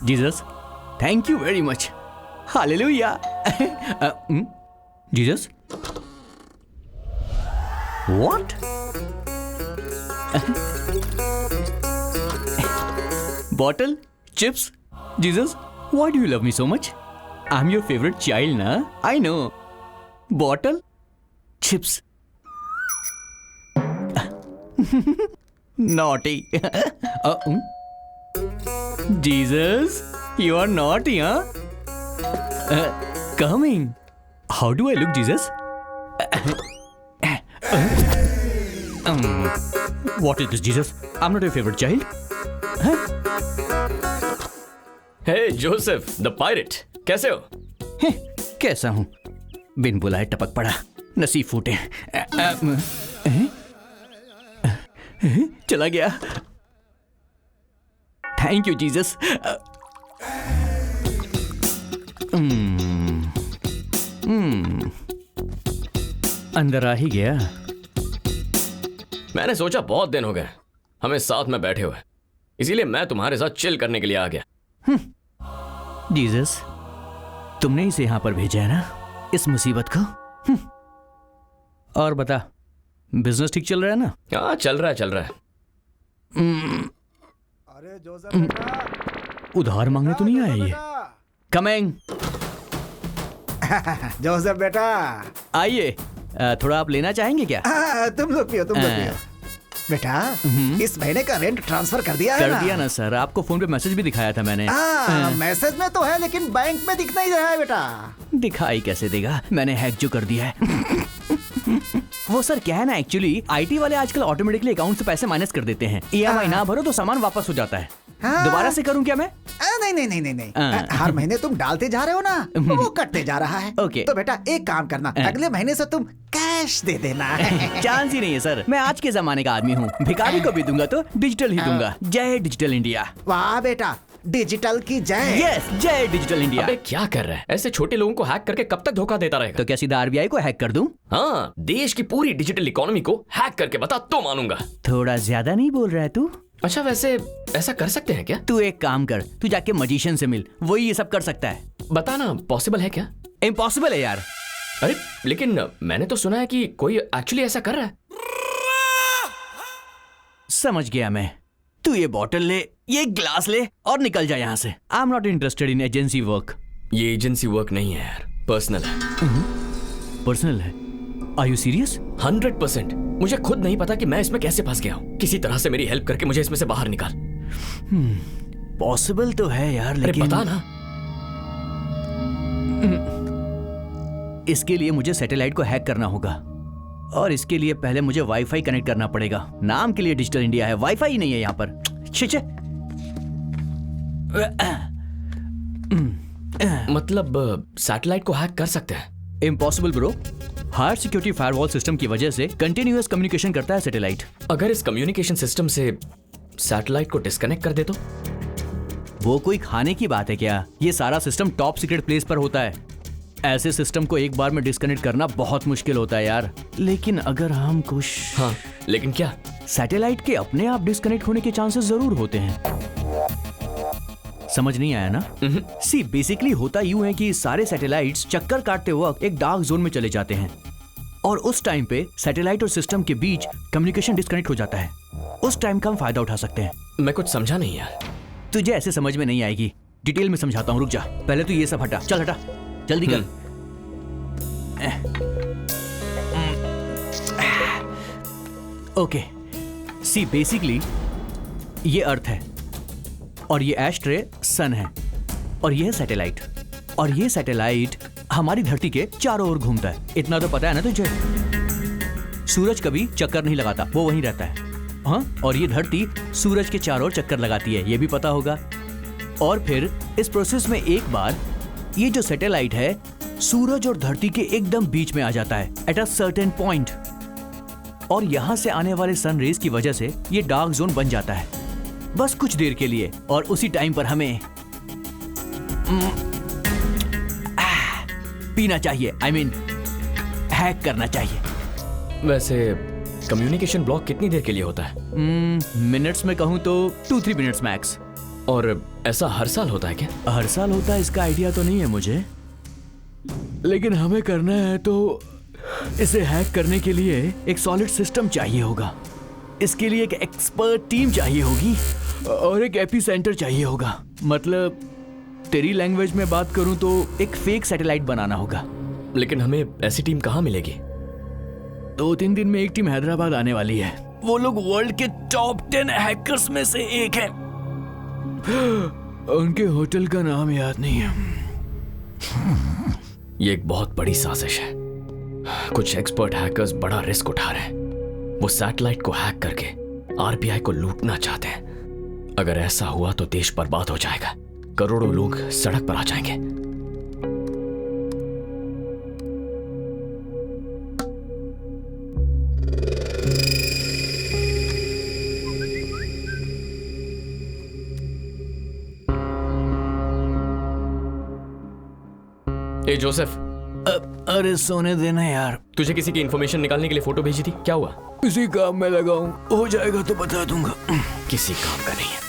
Jesus, thank you very much. Hallelujah. Jesus, what? Bottle, chips? Jesus, why do you love me so much? I'm your favorite child, na? I know. Bottle, chips. Naughty. Jesus, you are naughty, huh? Coming. How do I look, Jesus? What is this, Jesus? I'm not your favorite child. Huh? Hey, Joseph, the pirate. कैसे हो? कैसा हूं? बिन बुलाए टपक पड़ा, नसीब फूटे। चला गया। Thank you Jesus. अंदर आ ही गया। मैंने सोचा बहुत दिन हो गए हमें साथ में बैठे हुए, इसीलिए मैं तुम्हारे साथ चिल करने के लिए आ गया। जीसस, तुमने इसे यहां पर भेजा है ना, इस मुसीबत को। और बता, बिजनेस ठीक चल रहा है ना? हाँ, चल रहा है, चल रहा है। अरे जोसेफ बेटा, उधार मांगने तो नहीं आया ये? कमिंग। जोसेफ बेटा, आइए। थोड़ा आप लेना चाहेंगे क्या? तुम लोग पियो, तुम लोग पियो। बेटा, इस महीने का रेंट ट्रांसफर कर दिया है ना? कर दिया ना सर, आपको फोन पे मैसेज भी दिखाया था मैंने। मैसेज में तो है, लेकिन बैंक में दिख नहीं रहा है बेटा। दिखाई कैसे देगा, मैंने हैक जो कर दिया है। वो सर क्या है ना, एक्चुअली आईटी वाले आजकल ऑटोमेटिकली अकाउंट से पैसे माइनस कर देते हैं। ईएमआई ना भरो तो सामान वापस हो जाता है। दोबारा से करूं क्या मैं? नहीं। हर महीने तुम डालते जा रहे हो ना, वो कटते जा रहा है। ओके। तो बेटा एक काम करना, अगले महीने से तुम कैश दे देना। चांस ही नहीं है सर, मैं आज के जमाने का आदमी हूँ। भिखारी को भी दूंगा तो डिजिटल ही दूंगा। जय डिजिटल इंडिया। वाह बेटा, डिजिटल की जय। यस, जय डिजिटल इंडिया। अबे क्या कर रहा है? ऐसे छोटे लोगों को हैक करके कब तक धोखा देता रहेगा? तो क्या सीधा आरबीआई को हैक कर दूं? हाँ, देश की पूरी डिजिटल इकोनॉमी को हैक करके बता तो मानूंगा। थोड़ा ज्यादा नहीं बोल रहा है तू? अच्छा, वैसे ऐसा कर सकते हैं क्या? तू एक काम कर, तू जाके मजिशियन से मिल, वही ये सब कर सकता है। बताना, पॉसिबल है क्या? इम्पॉसिबल है यार। अरे लेकिन मैंने तो सुना है कि कोई एक्चुअली ऐसा कर रहा है। समझ गया मैं। तू ये बॉटल ले, ये ग्लास ले और निकल जा यहाँ से। I am not interested in agency work. ये एजेंसी वर्क नहीं है यार, पर्सनल है। पर्सनल है? Are you serious? 100%। मुझे खुद नहीं पता कि मैं इसमें कैसे फंस गया हूँ। किसी तरह से मेरी हेल्प करके मुझे इसमें से बाहर निकाल। पॉसिबल तो है यार, लेकिन बता ना। इसके लिए मुझे सैटेलाइट को हैक करना होगा, और इसके लिए पहले मुझे वाईफाई कनेक्ट करना पड़ेगा। नाम के लिए डिजिटल इंडिया है, वाईफाई ही नहीं है यहाँ पर। छे। मतलब सैटेलाइट को हैक कर सकते हैं? Impossible bro. Higher security firewall system की वजह से कंटिन्यूअस कम्युनिकेशन करता है सैटेलाइट। अगर इस कम्युनिकेशन सिस्टम से सैटेलाइट को डिस्कनेक्ट कर दे तो? वो कोई खाने की बात है क्या? ये सारा सिस्टम टॉप सीक्रेट प्लेस पर होता है। ऐसे सिस्टम को एक बार में डिस्कनेक्ट करना बहुत मुश्किल होता है यार। लेकिन अगर हम कुछ... हाँ, लेकिन क्या? सैटेलाइट के अपने आप डिस्कनेक्ट होने के चांसेस जरूर होते हैं। समझ नहीं आया ना? सी बेसिकली होता यूं है कि सारे सैटेलाइट्स चक्कर काटते वक्त एक डार्क जोन में चले जाते हैं और उस टाइम पे सैटेलाइट और सिस्टम के बीच कम्युनिकेशन डिस्कनेक्ट हो जाता है। उस टाइम का हम फायदा उठा सकते हैं। मैं कुछ समझा नहीं यार। तुझे ऐसे समझ में नहीं आएगी, डिटेल में समझाता हूँ, रुक जा। पहले तो ये सब हटा, चल हटा, जल्दी कर। ओके, सी बेसिकली ये अर्थ है और ये एस्ट्रे सन है और ये है सैटेलाइट, और ये सैटेलाइट हमारी धरती के चारों ओर घूमता है। इतना तो पता है ना तुझे? सूरज कभी चक्कर नहीं लगाता, वो वहीं रहता है। हाँ, और ये धरती सूरज के चारों ओर चक्कर लगाती है, ये भी पता होगा। और फिर इस प्रोसेस में एक बार ये जो सैटेलाइट है सूरज और धरती के एकदम बीच में आ जाता है एट अ सर्टेन पॉइंट, और यहां से आने वाले सन रेज की वजह से ये डार्क जोन बन जाता है बस कुछ देर के लिए, और उसी टाइम पर हमें पीना चाहिए, आई मीन हैक करना चाहिए। वैसे कम्युनिकेशन ब्लॉक कितनी देर के लिए होता है? मिनट्स में कहूं तो 2-3 मिनट्स मैक्स। और ऐसा हर साल होता है क्या? हर साल होता है इसका आइडिया तो नहीं है मुझे, लेकिन हमें करना है तो इसे हैक करने के लिए एक सॉलिड सिस्टम चाहिए होगा। इसके लिए एक एक्सपर्ट टीम चाहिए होगी और एक एपीसेंटर चाहिए होगा। मतलब तेरी लैंग्वेज में बात करूं तो एक फेक सैटेलाइट बनाना होगा। लेकिन हमें ऐसी टीम कहां मिलेगी? 2-3 दिन में एक टीम हैदराबाद आने वाली है। वो लोग वर्ल्ड के टॉप 10 हैकर्स में से एक है। उनके होटल का नाम याद नहीं है। ये एक बहुत बड़ी साजिश है। कुछ एक्सपर्ट हैकर्स बड़ा रिस्क उठा रहे हैं। वो सैटेलाइट को हैक करके आरबीआई को लूटना चाहते हैं। अगर ऐसा हुआ तो देश बर्बाद हो जाएगा, करोड़ों लोग सड़क पर आ जाएंगे। ए जोसेफ, अरे सोने देना यार। तुझे किसी की इंफॉर्मेशन निकालने के लिए फोटो भेजी थी, क्या हुआ? इसी काम में लगा हूं, हो जाएगा तो बता दूंगा। किसी काम का नहीं है।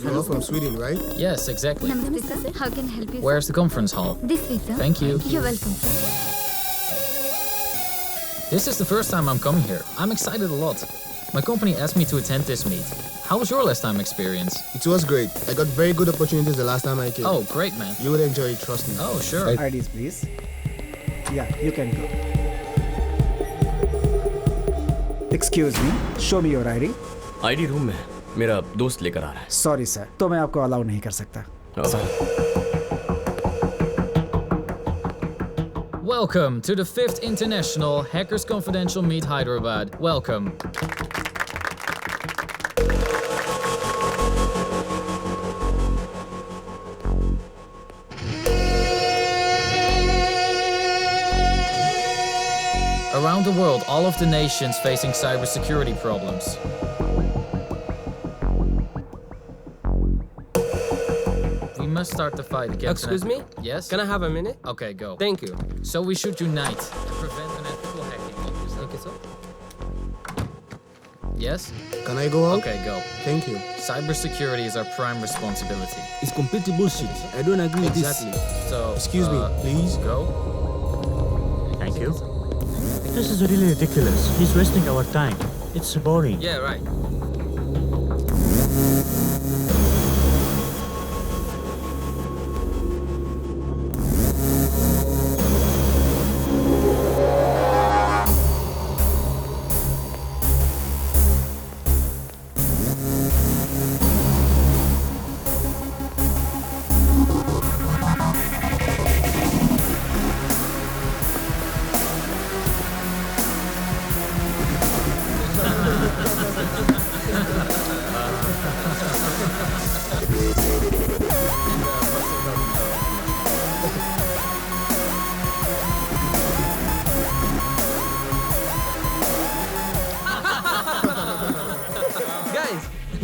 You're from Sweden, right? Yes, exactly. Namaste, sir. How can I help you? sir? Where's the conference hall? This way, sir. Thank you. You're welcome, sir. This is the first time I'm coming here. I'm excited a lot. My company asked me to attend this meet. How was your last time experience? It was great. I got very good opportunities the last time I came. Oh, great, man. You would enjoy it, trust me. Oh, sure. IDs, please. Yeah, you can go. Excuse me, show me your ID. ID room में मेरा दोस्त लेकर आ रहा है। Sorry sir, तो मैं आपको allow नहीं कर सकता। Welcome to the 5th International Hackers Confidential Meet Hyderabad. Welcome. Around the world, all of the nations facing cybersecurity problems. We must start the fight against... Excuse me? Yes? Can I have a minute? Okay, go. Thank you. So we should unite to prevent unethical hacking. Thank you, sir. Yes? Can I go out? Okay, go. Thank you. Cybersecurity is our prime responsibility. It's complete bullshit. I don't agree with this. Exactly. So, Excuse me, please. Go. Thank you. This is really ridiculous. He's wasting our time. It's boring. Yeah, right.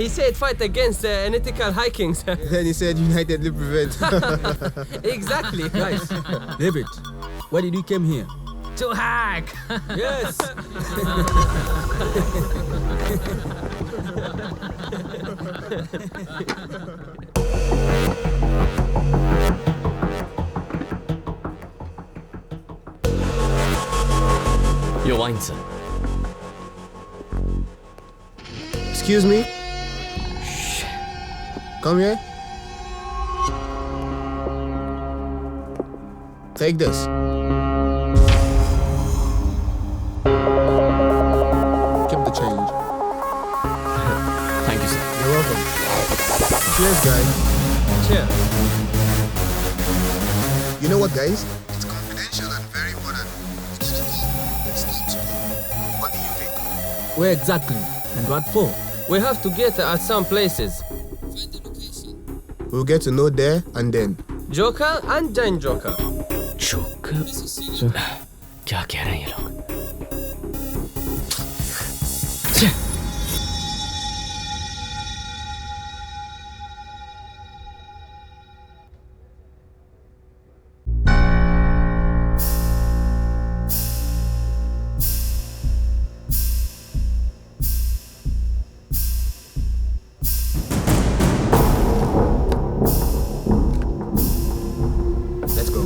He said fight against unethical hikings. Then he said United will prevent. Exactly. Guys, David, why did you come here? To hack. Yes. Your wine, sir. Excuse me? Come here. Take this. Keep the change. Thank you, sir. You're welcome. Cheers, guys. Cheers. You know what, guys? It's confidential and very important. It's need to go. What do you think? Where exactly? And what for? We have to get at some places. We'll get to know there and then. Joker and Jane Joker. Joker? क्या कह रहे हैं ये लोग? Let's go.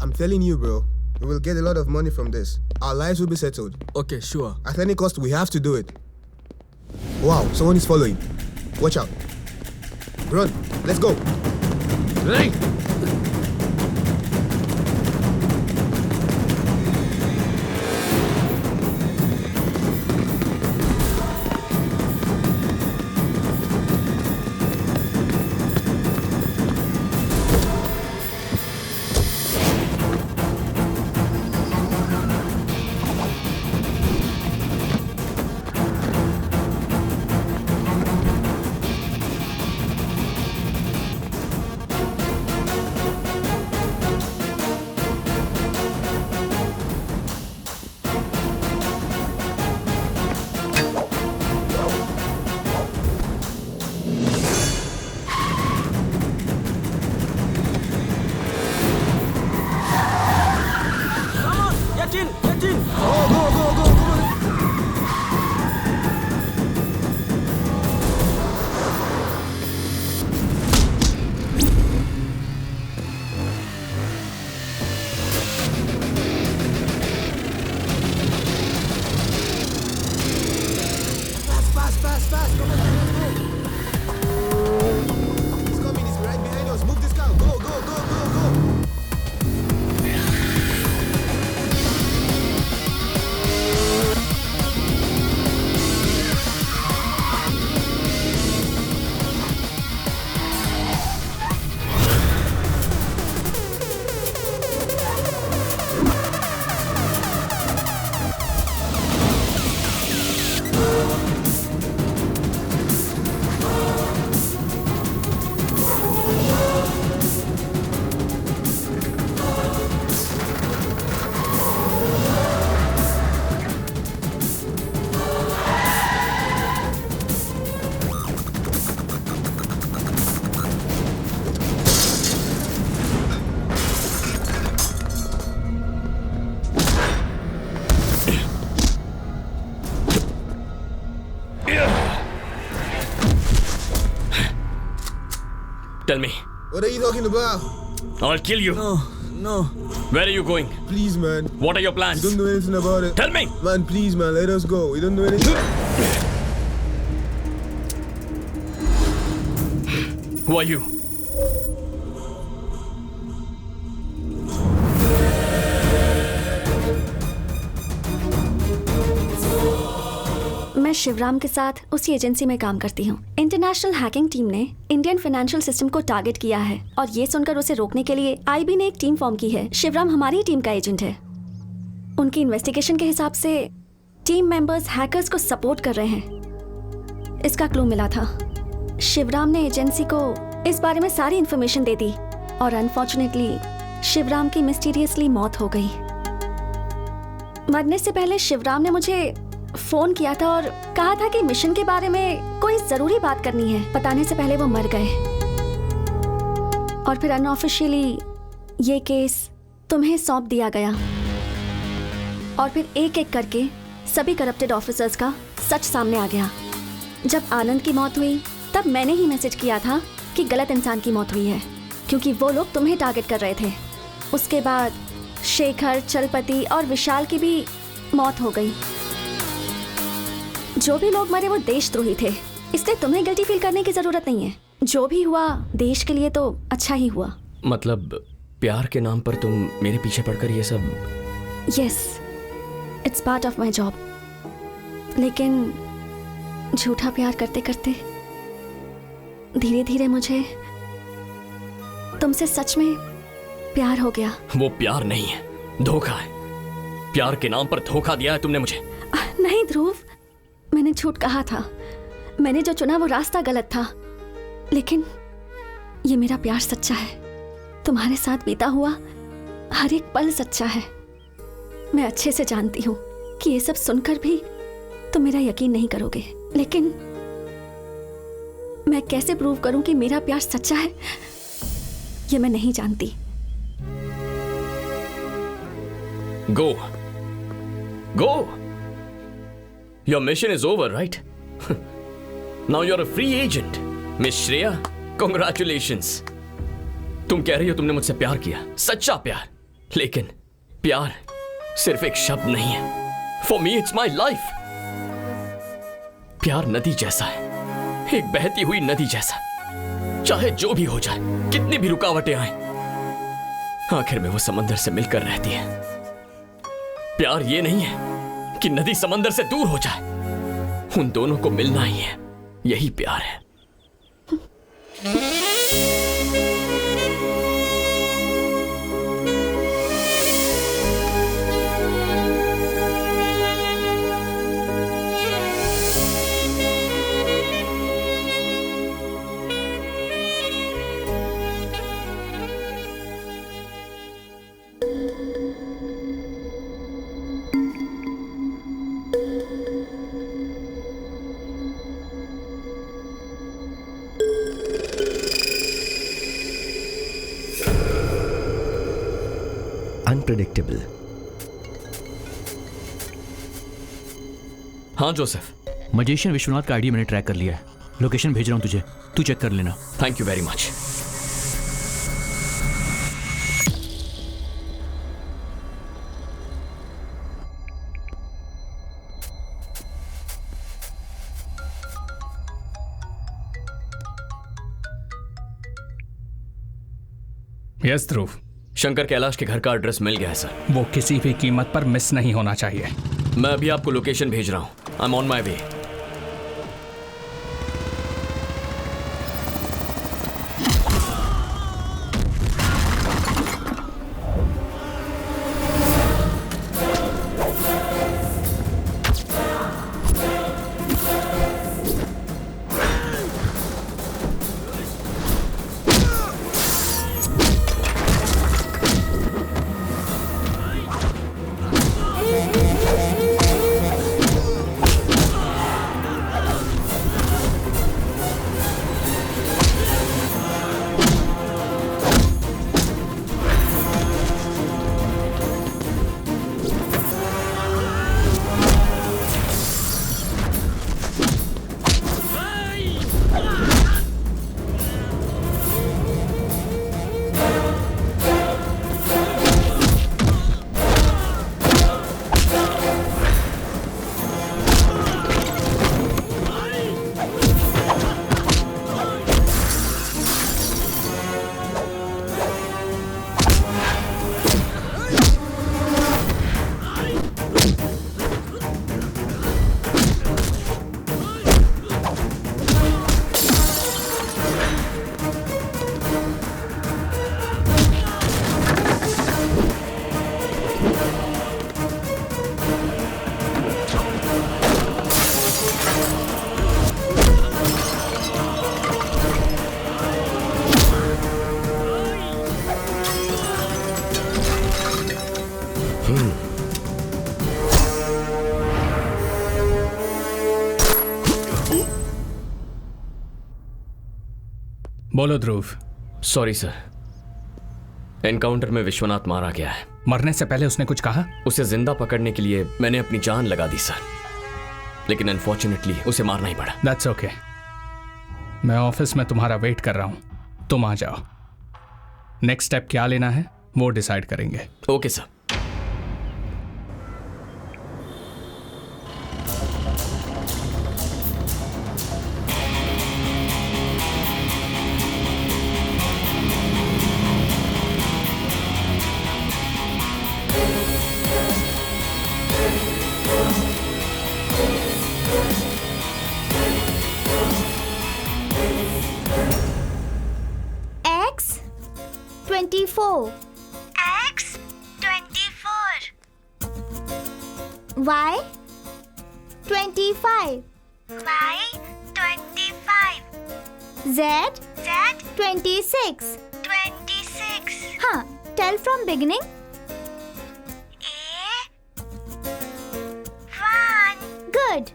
I'm telling you, bro, we will get a lot of money from this. Our lives will be settled. Okay, sure. At any cost, we have to do it. Wow, someone is following. Watch out. Run, let's go. Hey! Tell me. What are you talking about? I'll kill you. No. Where are you going? Please, man. What are your plans? We don't know anything about it. Tell me. Man, please, man, let us go. We don't know anything. Who are you? मैं शिवराम के साथ उसी agency में काम करती हूँ। International hacking team ने Indian financial system को टारगेट किया है और ये सुनकर उसे रोकने के लिए आईबी ने एक टीम फॉर्म की है। शिवराम हमारी टीम का एजेंट है। उनकी इन्वेस्टिगेशन के हिसाब से टीम मेंबर्स हैकर्स को सपोर्ट कर रहे हैं। इसका क्लू मिला था। शिवराम ने एजेंसी को इस बारे में सारी इन्फॉर्मेशन दे दी और अनफॉर्चुनेटली शिवराम की मिस्टीरियसली मौत हो गई। मरने से पहले शिवराम ने मुझे फोन किया था और कहा था कि मिशन के बारे में कोई जरूरी बात करनी है। बताने से पहले वो मर गए और फिर अनऑफिशियली ये केस तुम्हें सौंप दिया गया और फिर एक एक करके सभी करप्टेड ऑफिसर्स का सच सामने आ गया। जब आनंद की मौत हुई तब मैंने ही मैसेज किया था कि गलत इंसान की मौत हुई है, क्योंकि वो लोग तुम्हें टारगेट कर रहे थे। उसके बाद शेखर, चलपति और विशाल की भी मौत हो गई। जो भी लोग मरे वो देशद्रोही थे, इसलिए तुम्हें गिल्टी फील करने की जरूरत नहीं है। जो भी हुआ देश के लिए तो अच्छा ही हुआ। मतलब प्यार के नाम पर तुम मेरे पीछे पड़कर ये सब? Yes, it's part of my job. लेकिन झूठा प्यार करते करते धीरे धीरे मुझे तुमसे सच में प्यार हो गया। वो प्यार नहीं है, धोखा है। प्यार के नाम पर धोखा दिया है तुमने मुझे। नहीं ध्रुव, मैंने झूठ कहा था। मैंने जो चुना वो रास्ता गलत था, लेकिन ये मेरा प्यार सच्चा है। तुम्हारे साथ बीता हुआ हर एक पल सच्चा है। मैं अच्छे से जानती हूँ कि ये सब सुनकर भी तुम मेरा यकीन नहीं करोगे, लेकिन मैं कैसे प्रूव करूं कि मेरा प्यार सच्चा है ये मैं नहीं जानती। Go. Go. Your mission is over, right? Now you're a free agent. Miss Shreya, congratulations. तुम कह रही हो तुमने मुझसे प्यार किया, सच्चा प्यार। लेकिन प्यार सिर्फ एक शब्द नहीं है। For me, it's my life. प्यार नदी जैसा है, एक बहती हुई नदी जैसा। चाहे जो भी हो जाए, कितनी भी रुकावटें आए, आखिर में वो समंदर से मिलकर रहती है। प्यार ये नहीं है कि नदी समंदर से दूर हो जाए, उन दोनों को मिलना ही है, यही प्यार है। अनप्रेडिक्टेबल। हाँ जोसेफ, मजिशियन विश्वनाथ का आईडी मैंने ट्रैक कर लिया है। लोकेशन भेज रहा हूं तुझे, तू चेक कर लेना। Thank you very much. Yes Dhruv, Shankar Kailash के घर का एड्रेस मिल गया है सर। वो किसी भी कीमत पर मिस नहीं होना चाहिए। मैं अभी आपको लोकेशन भेज रहा हूं। आई एम ऑन माई वे। बोलो ध्रुव। सॉरी सर, एनकाउंटर में विश्वनाथ मारा गया है। मरने से पहले उसने कुछ कहा? उसे जिंदा पकड़ने के लिए मैंने अपनी जान लगा दी सर, लेकिन अनफॉर्चुनेटली उसे मारना ही पड़ा। That's okay. मैं ऑफिस में तुम्हारा वेट कर रहा हूं, तुम आ जाओ। नेक्स्ट स्टेप क्या लेना है वो डिसाइड करेंगे। Okay sir. X24. Y25. Z26. हाँ, tell from beginning. Good.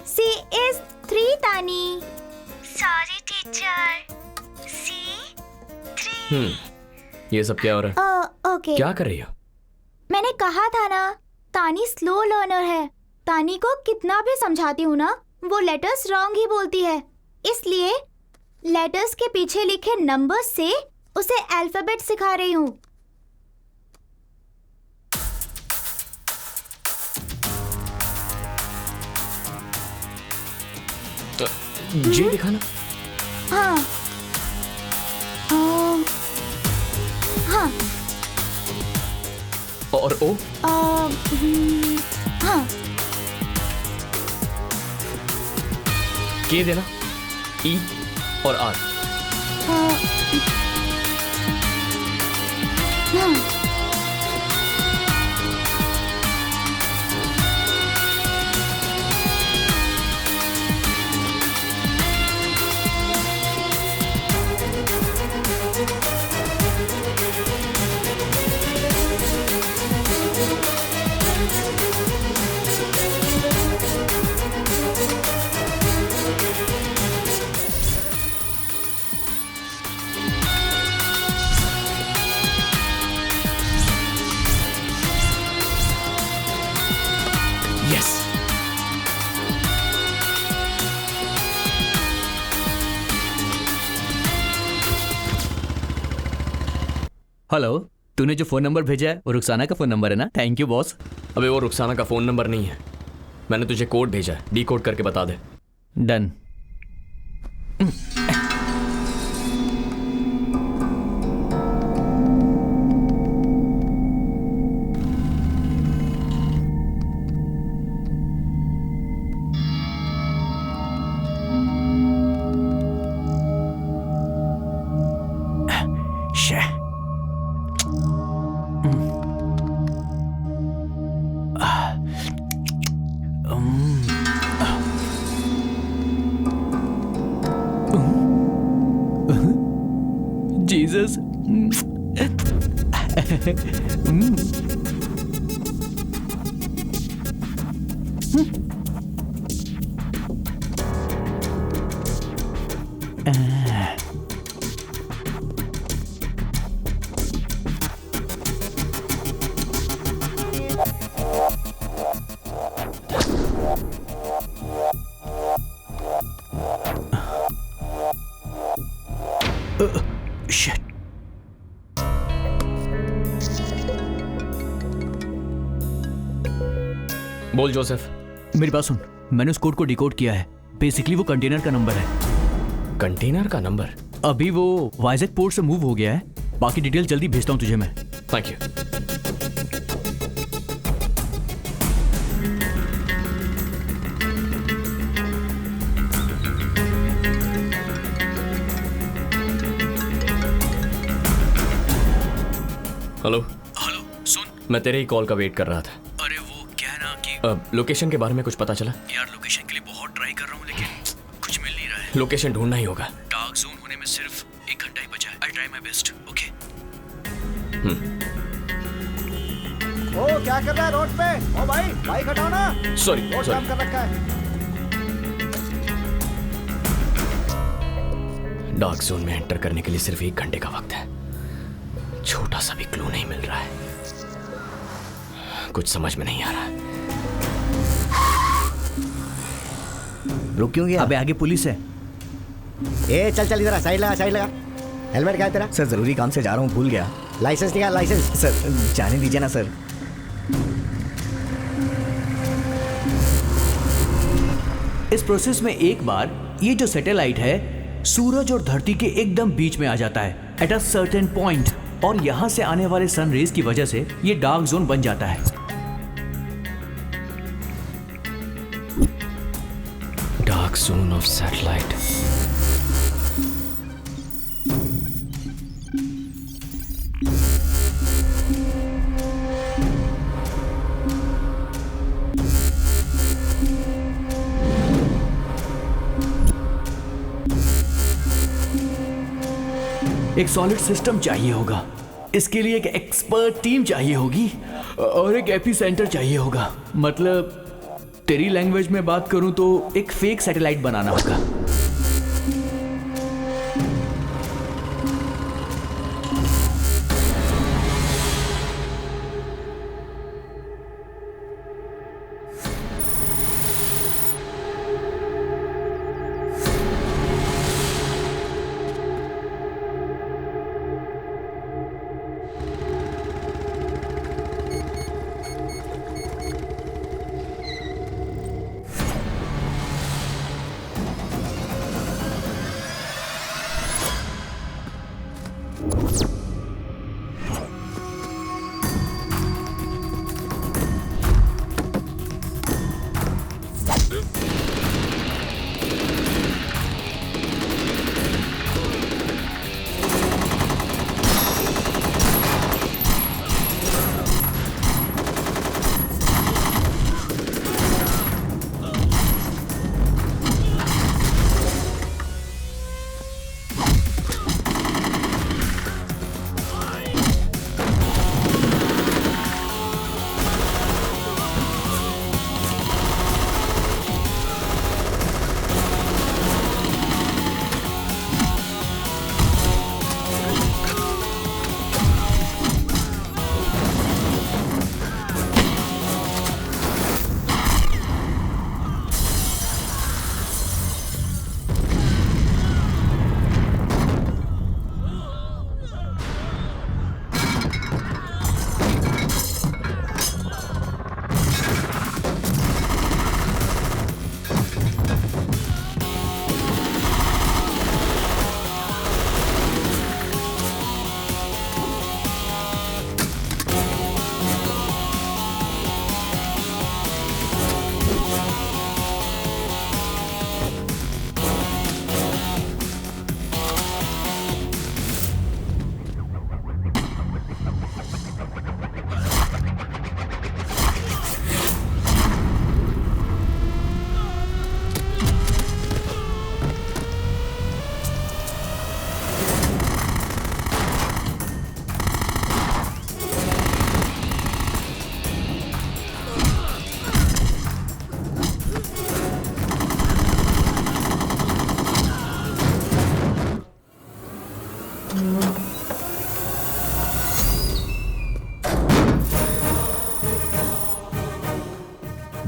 C is 3, Tani. Sorry, teacher. C3. ये सब क्या हो रहा है? Okay. क्या कर रही हो? मैंने कहा था ना, तानी स्लो लर्नर है। तानी को कितना भी समझाती हूँ ना, वो लेटर्स रॉन्ग ही बोलती है। इसलिए लेटर्स के पीछे लिखे नंबर्स से उसे अल्फाबेट सिखा रही हूँ। जी दिखाना। हाँ। हाँ। और ओ? हाँ। के देना। ई और आर। हाँ। हेलो, तूने जो फोन नंबर भेजा है वो रुखसाना का फोन नंबर है ना? Thank you boss. अबे वो रुखसाना का फोन नंबर नहीं है, मैंने तुझे कोड भेजा है, डीकोड करके बता दे। डन। Jesus. Shit. बोल जोसेफ। मेरी बात सुन, मैंने उस कोड को डिकोड किया है। बेसिकली वो कंटेनर का नंबर है। कंटेनर का नंबर? अभी वो वाइजैक पोर्ट से मूव हो गया है। बाकी डिटेल जल्दी भेजता हूँ तुझे मैं। Thank you. हेलो। हेलो, सुन। मैं तेरे ही कॉल का वेट कर रहा था। अरे वो क्या है ना कि लोकेशन के बारे में कुछ पता चला? यार लोकेशन के लिए बहुत ट्राई कर रहा हूँ लेकिन कुछ मिल नहीं रहा है। लोकेशन ढूंढना ही होगा। डार्क जोन होने में सिर्फ 1 घंटा ही बचा है। I try my best. Okay. ओ क्या कर रहा है रोड पे? ओ भाई बाइक हटाओ ना। Sorry, road sorry. जाम कर रखा है। डार्क जोन में एंटर करने के लिए सिर्फ 1 घंटे का वक्त है। छोटा सा भी क्लू नहीं मिल रहा है। कुछ समझ में नहीं आ रहा। रुक क्यों गया? अबे आगे पुलिस है। ए चल चल इधर साइड लगा। हेलमेट क्या है तेरा? सर जरूरी काम से जा रहा हूँ, भूल गया। लाइसेंस निकाल लाइसेंस। सर जाने दीजिए ना सर। इस प्रोसेस में एक बार ये जो सैटेलाइट है सूरज और धरती के एकदम बीच में आ जाता है एट अ सर्टेन पॉइंट, और यहाँ से आने वाले सन रेज की वजह से ये डार्क जोन बन जाता है। Dark zone of satellite. एक सॉलिड सिस्टम चाहिए होगा, इसके लिए एक एक्सपर्ट टीम चाहिए होगी और एक एपी सेंटर चाहिए होगा। मतलब तेरी लैंग्वेज में बात करूं तो एक फेक सैटेलाइट बनाना होगा।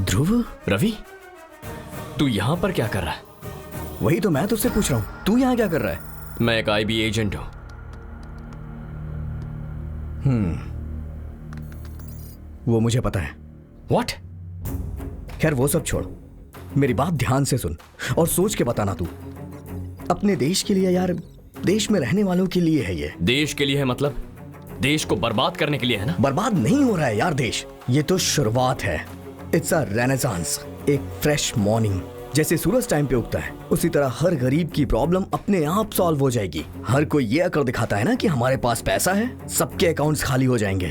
ध्रुव, रवि, तू यहां पर क्या कर रहा है? वही तो मैं तुझसे पूछ रहा हूं, तू यहां क्या कर रहा है? मैं एक आईबी एजेंट हूं। वो मुझे पता है। What? खैर वो सब छोड़, मेरी बात ध्यान से सुन और सोच के बताना तू। अपने देश के लिए यार, देश में रहने वालों के लिए है ये। देश के लिए है मतलब देश को बर्बाद करने के लिए है ना? बर्बाद नहीं हो रहा है यार देश, ये तो शुरुआत है। इट्स अ रेनेसांस, एक फ्रेश मॉर्निंग। जैसे सूरज टाइम पे उगता है उसी तरह हर गरीब की प्रॉब्लम अपने आप सॉल्व हो जाएगी। हर कोई ये अकड़ दिखाता है ना कि हमारे पास पैसा है, सबके अकाउंट्स खाली हो जाएंगे,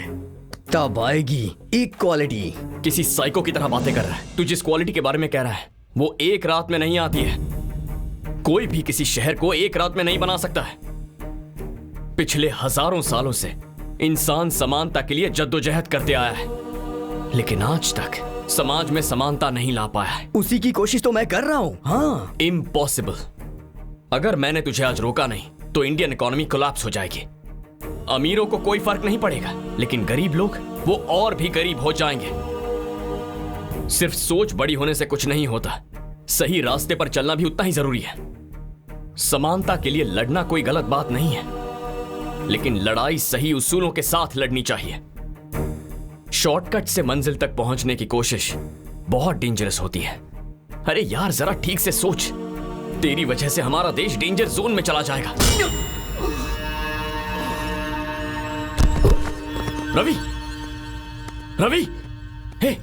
तब आएगी इक्वालिटी। किसी साइको की तरह बातें कर रहा है। तू जिस क्वालिटी के बारे में कह रहा है वो एक रात में नहीं आती है। कोई भी किसी शहर को एक रात में नहीं बना सकता है। पिछले हजारों सालों से इंसान समानता के लिए जद्दोजहद करते आया है। लेकिन आज तक समाज में समानता नहीं ला पाया है। उसी की कोशिश तो मैं कर रहा हूं। हाँ, इम्पॉसिबल। अगर मैंने तुझे आज रोका नहीं तो इंडियन इकोनॉमी कोलैप्स हो जाएगी। अमीरों को कोई फर्क नहीं पड़ेगा, लेकिन गरीब लोग वो और भी गरीब हो जाएंगे। सिर्फ सोच बड़ी होने से कुछ नहीं होता, सही रास्ते पर चलना भी उतना ही जरूरी है। समानता के लिए लड़ना कोई गलत बात नहीं है, लेकिन लड़ाई सही उसूलों के साथ लड़नी चाहिए। शॉर्टकट से मंजिल तक पहुंचने की कोशिश बहुत डेंजरस होती है। अरे यार, जरा ठीक से सोच, तेरी वजह से हमारा देश डेंजर जोन में चला जाएगा। Ravi, Ravi, hey,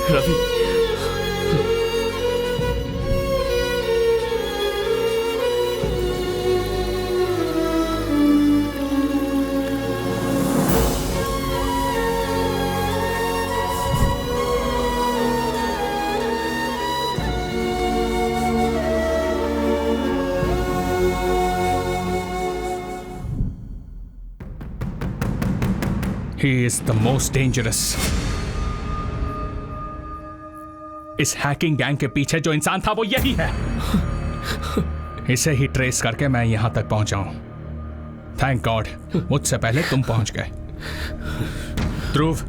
Ravi, He is the most dangerous. इस हैकिंग गैंग के पीछे जो इंसान था वो यही है। इसे ही ट्रेस करके मैं यहां तक पहुंचा हूं। थैंक गॉड मुझसे पहले तुम पहुंच गए। ध्रुव,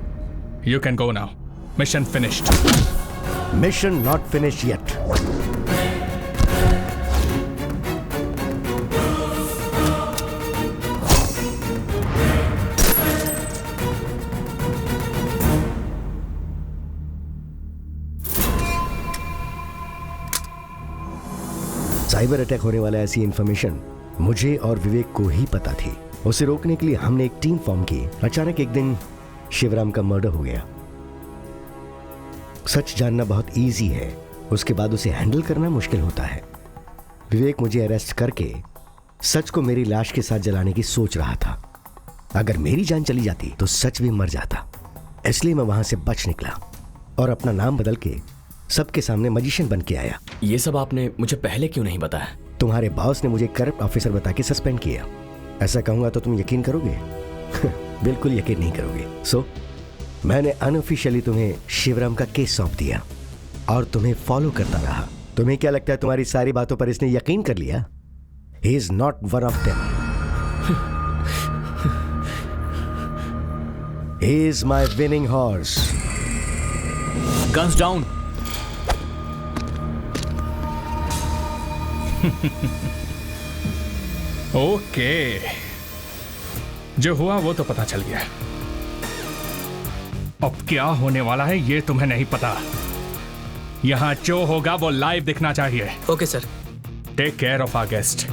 you can go now. Mission finished. Mission not finished yet. Cyber attack होने वाला ऐसी इंफॉर्मेशन मुझे और विवेक को ही पता थी। उसे रोकने के लिए हमने एक टीम फॉर्म की। अचानक एक दिन शिवराम का मर्डर हो गया। सच जानना बहुत इजी है, उसके बाद उसे हैंडल करना मुश्किल होता है। विवेक मुझे अरेस्ट करके सच को मेरी लाश के साथ जलाने की सोच रहा था। अगर मेरी जान चली जाती तो सच भी मर जाता, इसलिए मैं वहां से बच निकला और अपना नाम बदल के सबके सामने मजिशियन बन के आया। ये सब आपने मुझे पहले क्यों नहीं बताया? तुम्हारे बॉस ने मुझे करप्ट ऑफिसर बता के सस्पेंड किया। ऐसा कहूंगा तो तुम यकीन करोगे? बिल्कुल यकीन नहीं करोगे। सो मैंने अनऑफिशियली तुम्हें शिवराम का केस सौंप दिया और तुम्हें फॉलो करता रहा। तुम्हें क्या लगता है तुम्हारी सारी बातों पर इसने यकीन कर लिया? He is not one of them. He is my winning horse. Guns down. Okay, जो हुआ वो तो पता चल गया। अब क्या होने वाला है ये तुम्हें नहीं पता। यहां जो होगा वो लाइव दिखना चाहिए। Okay sir. Take care of our guest.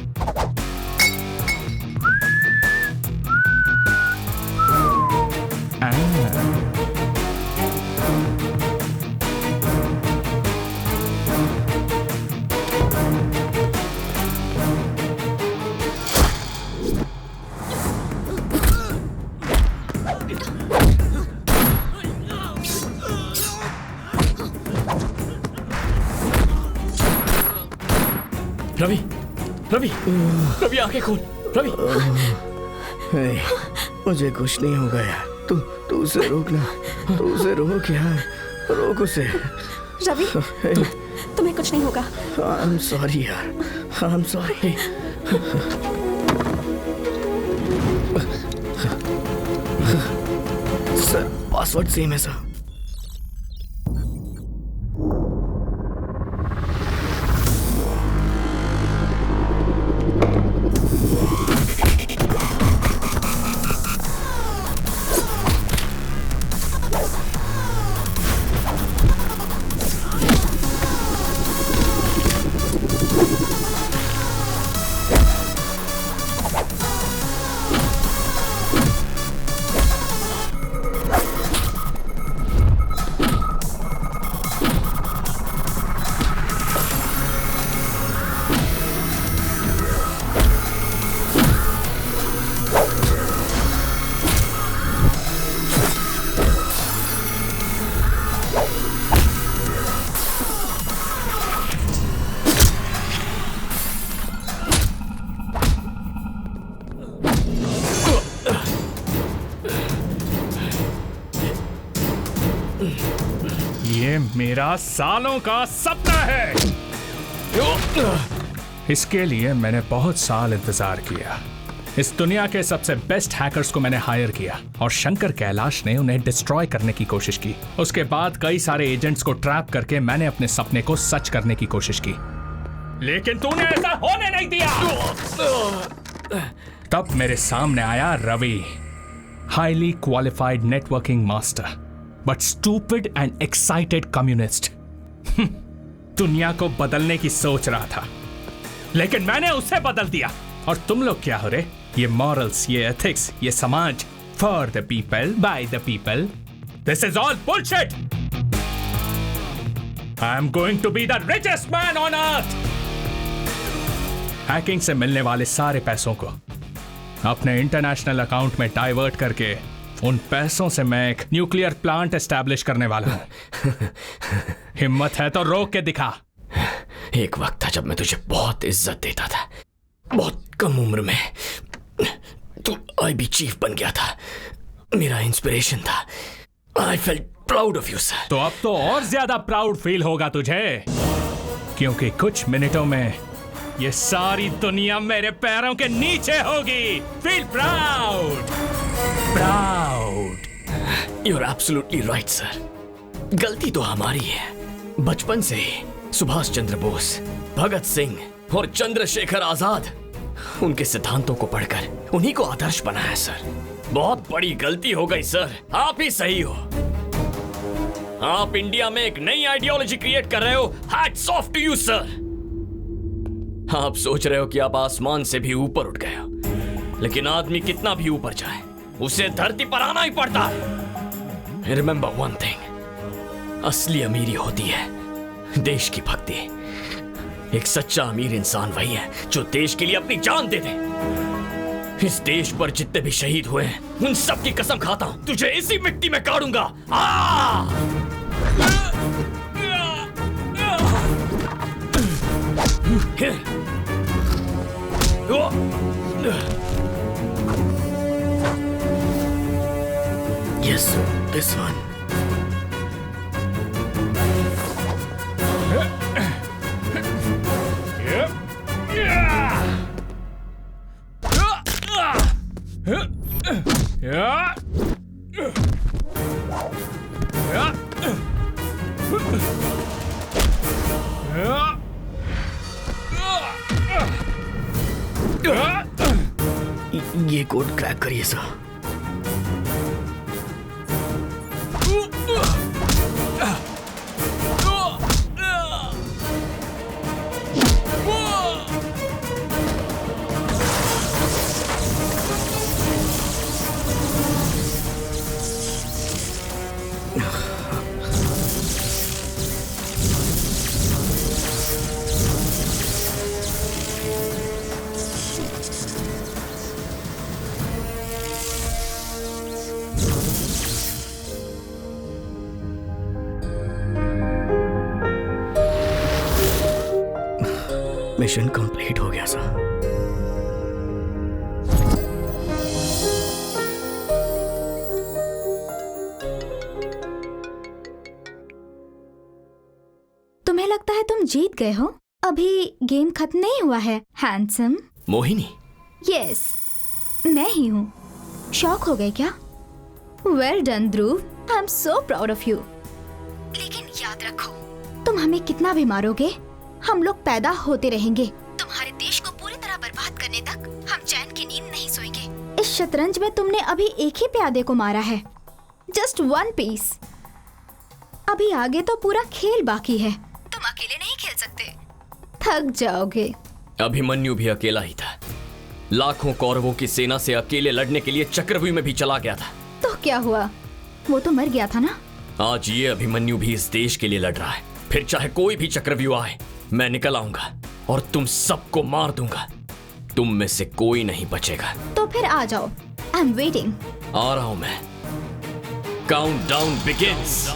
Ravi, Ravi, Ravi आंखें खोल। रवि, मुझे कुछ नहीं होगा यार। तू उसे रोकना, तू उसे रोक यार, रोक उसे। रवि, तुम्हें कुछ नहीं होगा। आई एम सॉरी यार, I am sorry. Sir, password same है सर। ये मेरा सालों का सपना है। इसके लिए मैंने बहुत साल इंतजार किया। इस दुनिया के सबसे बेस्ट हैकर्स को मैंने हायर किया और शंकर कैलाश ने उन्हें डिस्ट्रॉय करने की कोशिश की। उसके बाद कई सारे एजेंट्स को ट्रैप करके मैंने अपने सपने को सच करने की कोशिश की, लेकिन तूने ऐसा होने नहीं दिया। तब मेरे सामने आया Ravi, highly qualified networking master but stupid and excited communist. दुनिया को बदलने की सोच रहा था, लेकिन मैंने उसे बदल दिया। और तुम लोग क्या हो रहे? ये मॉरल्स, ये एथिक्स, ये समाज, for the people by the people, this is all bullshit. I am going to be the richest man on earth. Hacking से मिलने वाले सारे पैसों को अपने इंटरनेशनल अकाउंट में डाइवर्ट करके उन पैसों से मैं एक न्यूक्लियर प्लांट एस्टैब्लिश करने वाला हूं। हिम्मत है तो रोक के दिखा। एक वक्त था जब मैं तुझे बहुत इज्जत देता था, बहुत कम उम्र में तू आईबी चीफ बन गया था, मेरा इंस्पिरेशन था। I felt proud of you sir. तो अब तो और ज्यादा प्राउड फील होगा तुझे, क्योंकि कुछ मिनटों में ये सारी दुनिया मेरे पैरों के नीचे होगी। Feel proud, proud. You are absolutely right sir. गलती तो हमारी है। बचपन से ही सुभाष चंद्र बोस, भगत सिंह और चंद्रशेखर आजाद, उनके सिद्धांतों को पढ़कर उन्हीं को आदर्श बनाया सर। बहुत बड़ी गलती हो गई सर। आप ही सही हो। आप इंडिया में एक नई आइडियोलॉजी क्रिएट कर रहे हो। Hats off to you sir. आप सोच रहे हो कि आप आसमान से भी ऊपर उठ गए हो, लेकिन आदमी कितना भी ऊपर जाए उसे धरती पर आना ही पड़ता है। रिमेंबर वन थिंग, असली अमीरी होती है देश की भक्ति। एक सच्चा अमीर इंसान वही है जो देश के लिए अपनी जान दे दे। इस देश पर जितने भी शहीद हुए हैं उन सब की कसम खाता हूं, तुझे इसी मिट्टी में गाड़ूंगा। Yes, this one. ये कोड क्रैक करिए सर। मिशन कंप्लीट हो गया सर। तुम्हें लगता है तुम जीत गए हो? अभी गेम खत्म नहीं हुआ है हैंडसम। मोहिनी। यस, मैं ही हूँ। शॉक हो गए क्या? Well done Dhruv, I am so proud of you. लेकिन याद रखो, तुम हमें कितना भी मारोगे, हम लोग पैदा होते रहेंगे। तुम्हारे देश को पूरी तरह बर्बाद करने तक हम चैन की नींद नहीं सोएंगे। इस शतरंज में तुमने अभी एक ही प्यादे को मारा है, जस्ट वन पीस। अभी आगे तो पूरा खेल बाकी है। तुम अकेले नहीं खेल सकते, थक जाओगे। अभिमन्यु भी अकेला ही था। लाखों कौरवों की सेना से अकेले लड़ने के लिए चक्रव्यूह में भी चला गया था। तो क्या हुआ? वो तो मर गया था ना। आज ये अभिमन्यु भी इस देश के लिए लड़ रहा है। फिर चाहे कोई भी चक्रव्यूह आए, मैं निकल आऊंगा और तुम सबको मार दूंगा। तुम में से कोई नहीं बचेगा। तो फिर आ जाओ, आई एम वेटिंग। आ रहा हूं मैं। Countdown begins.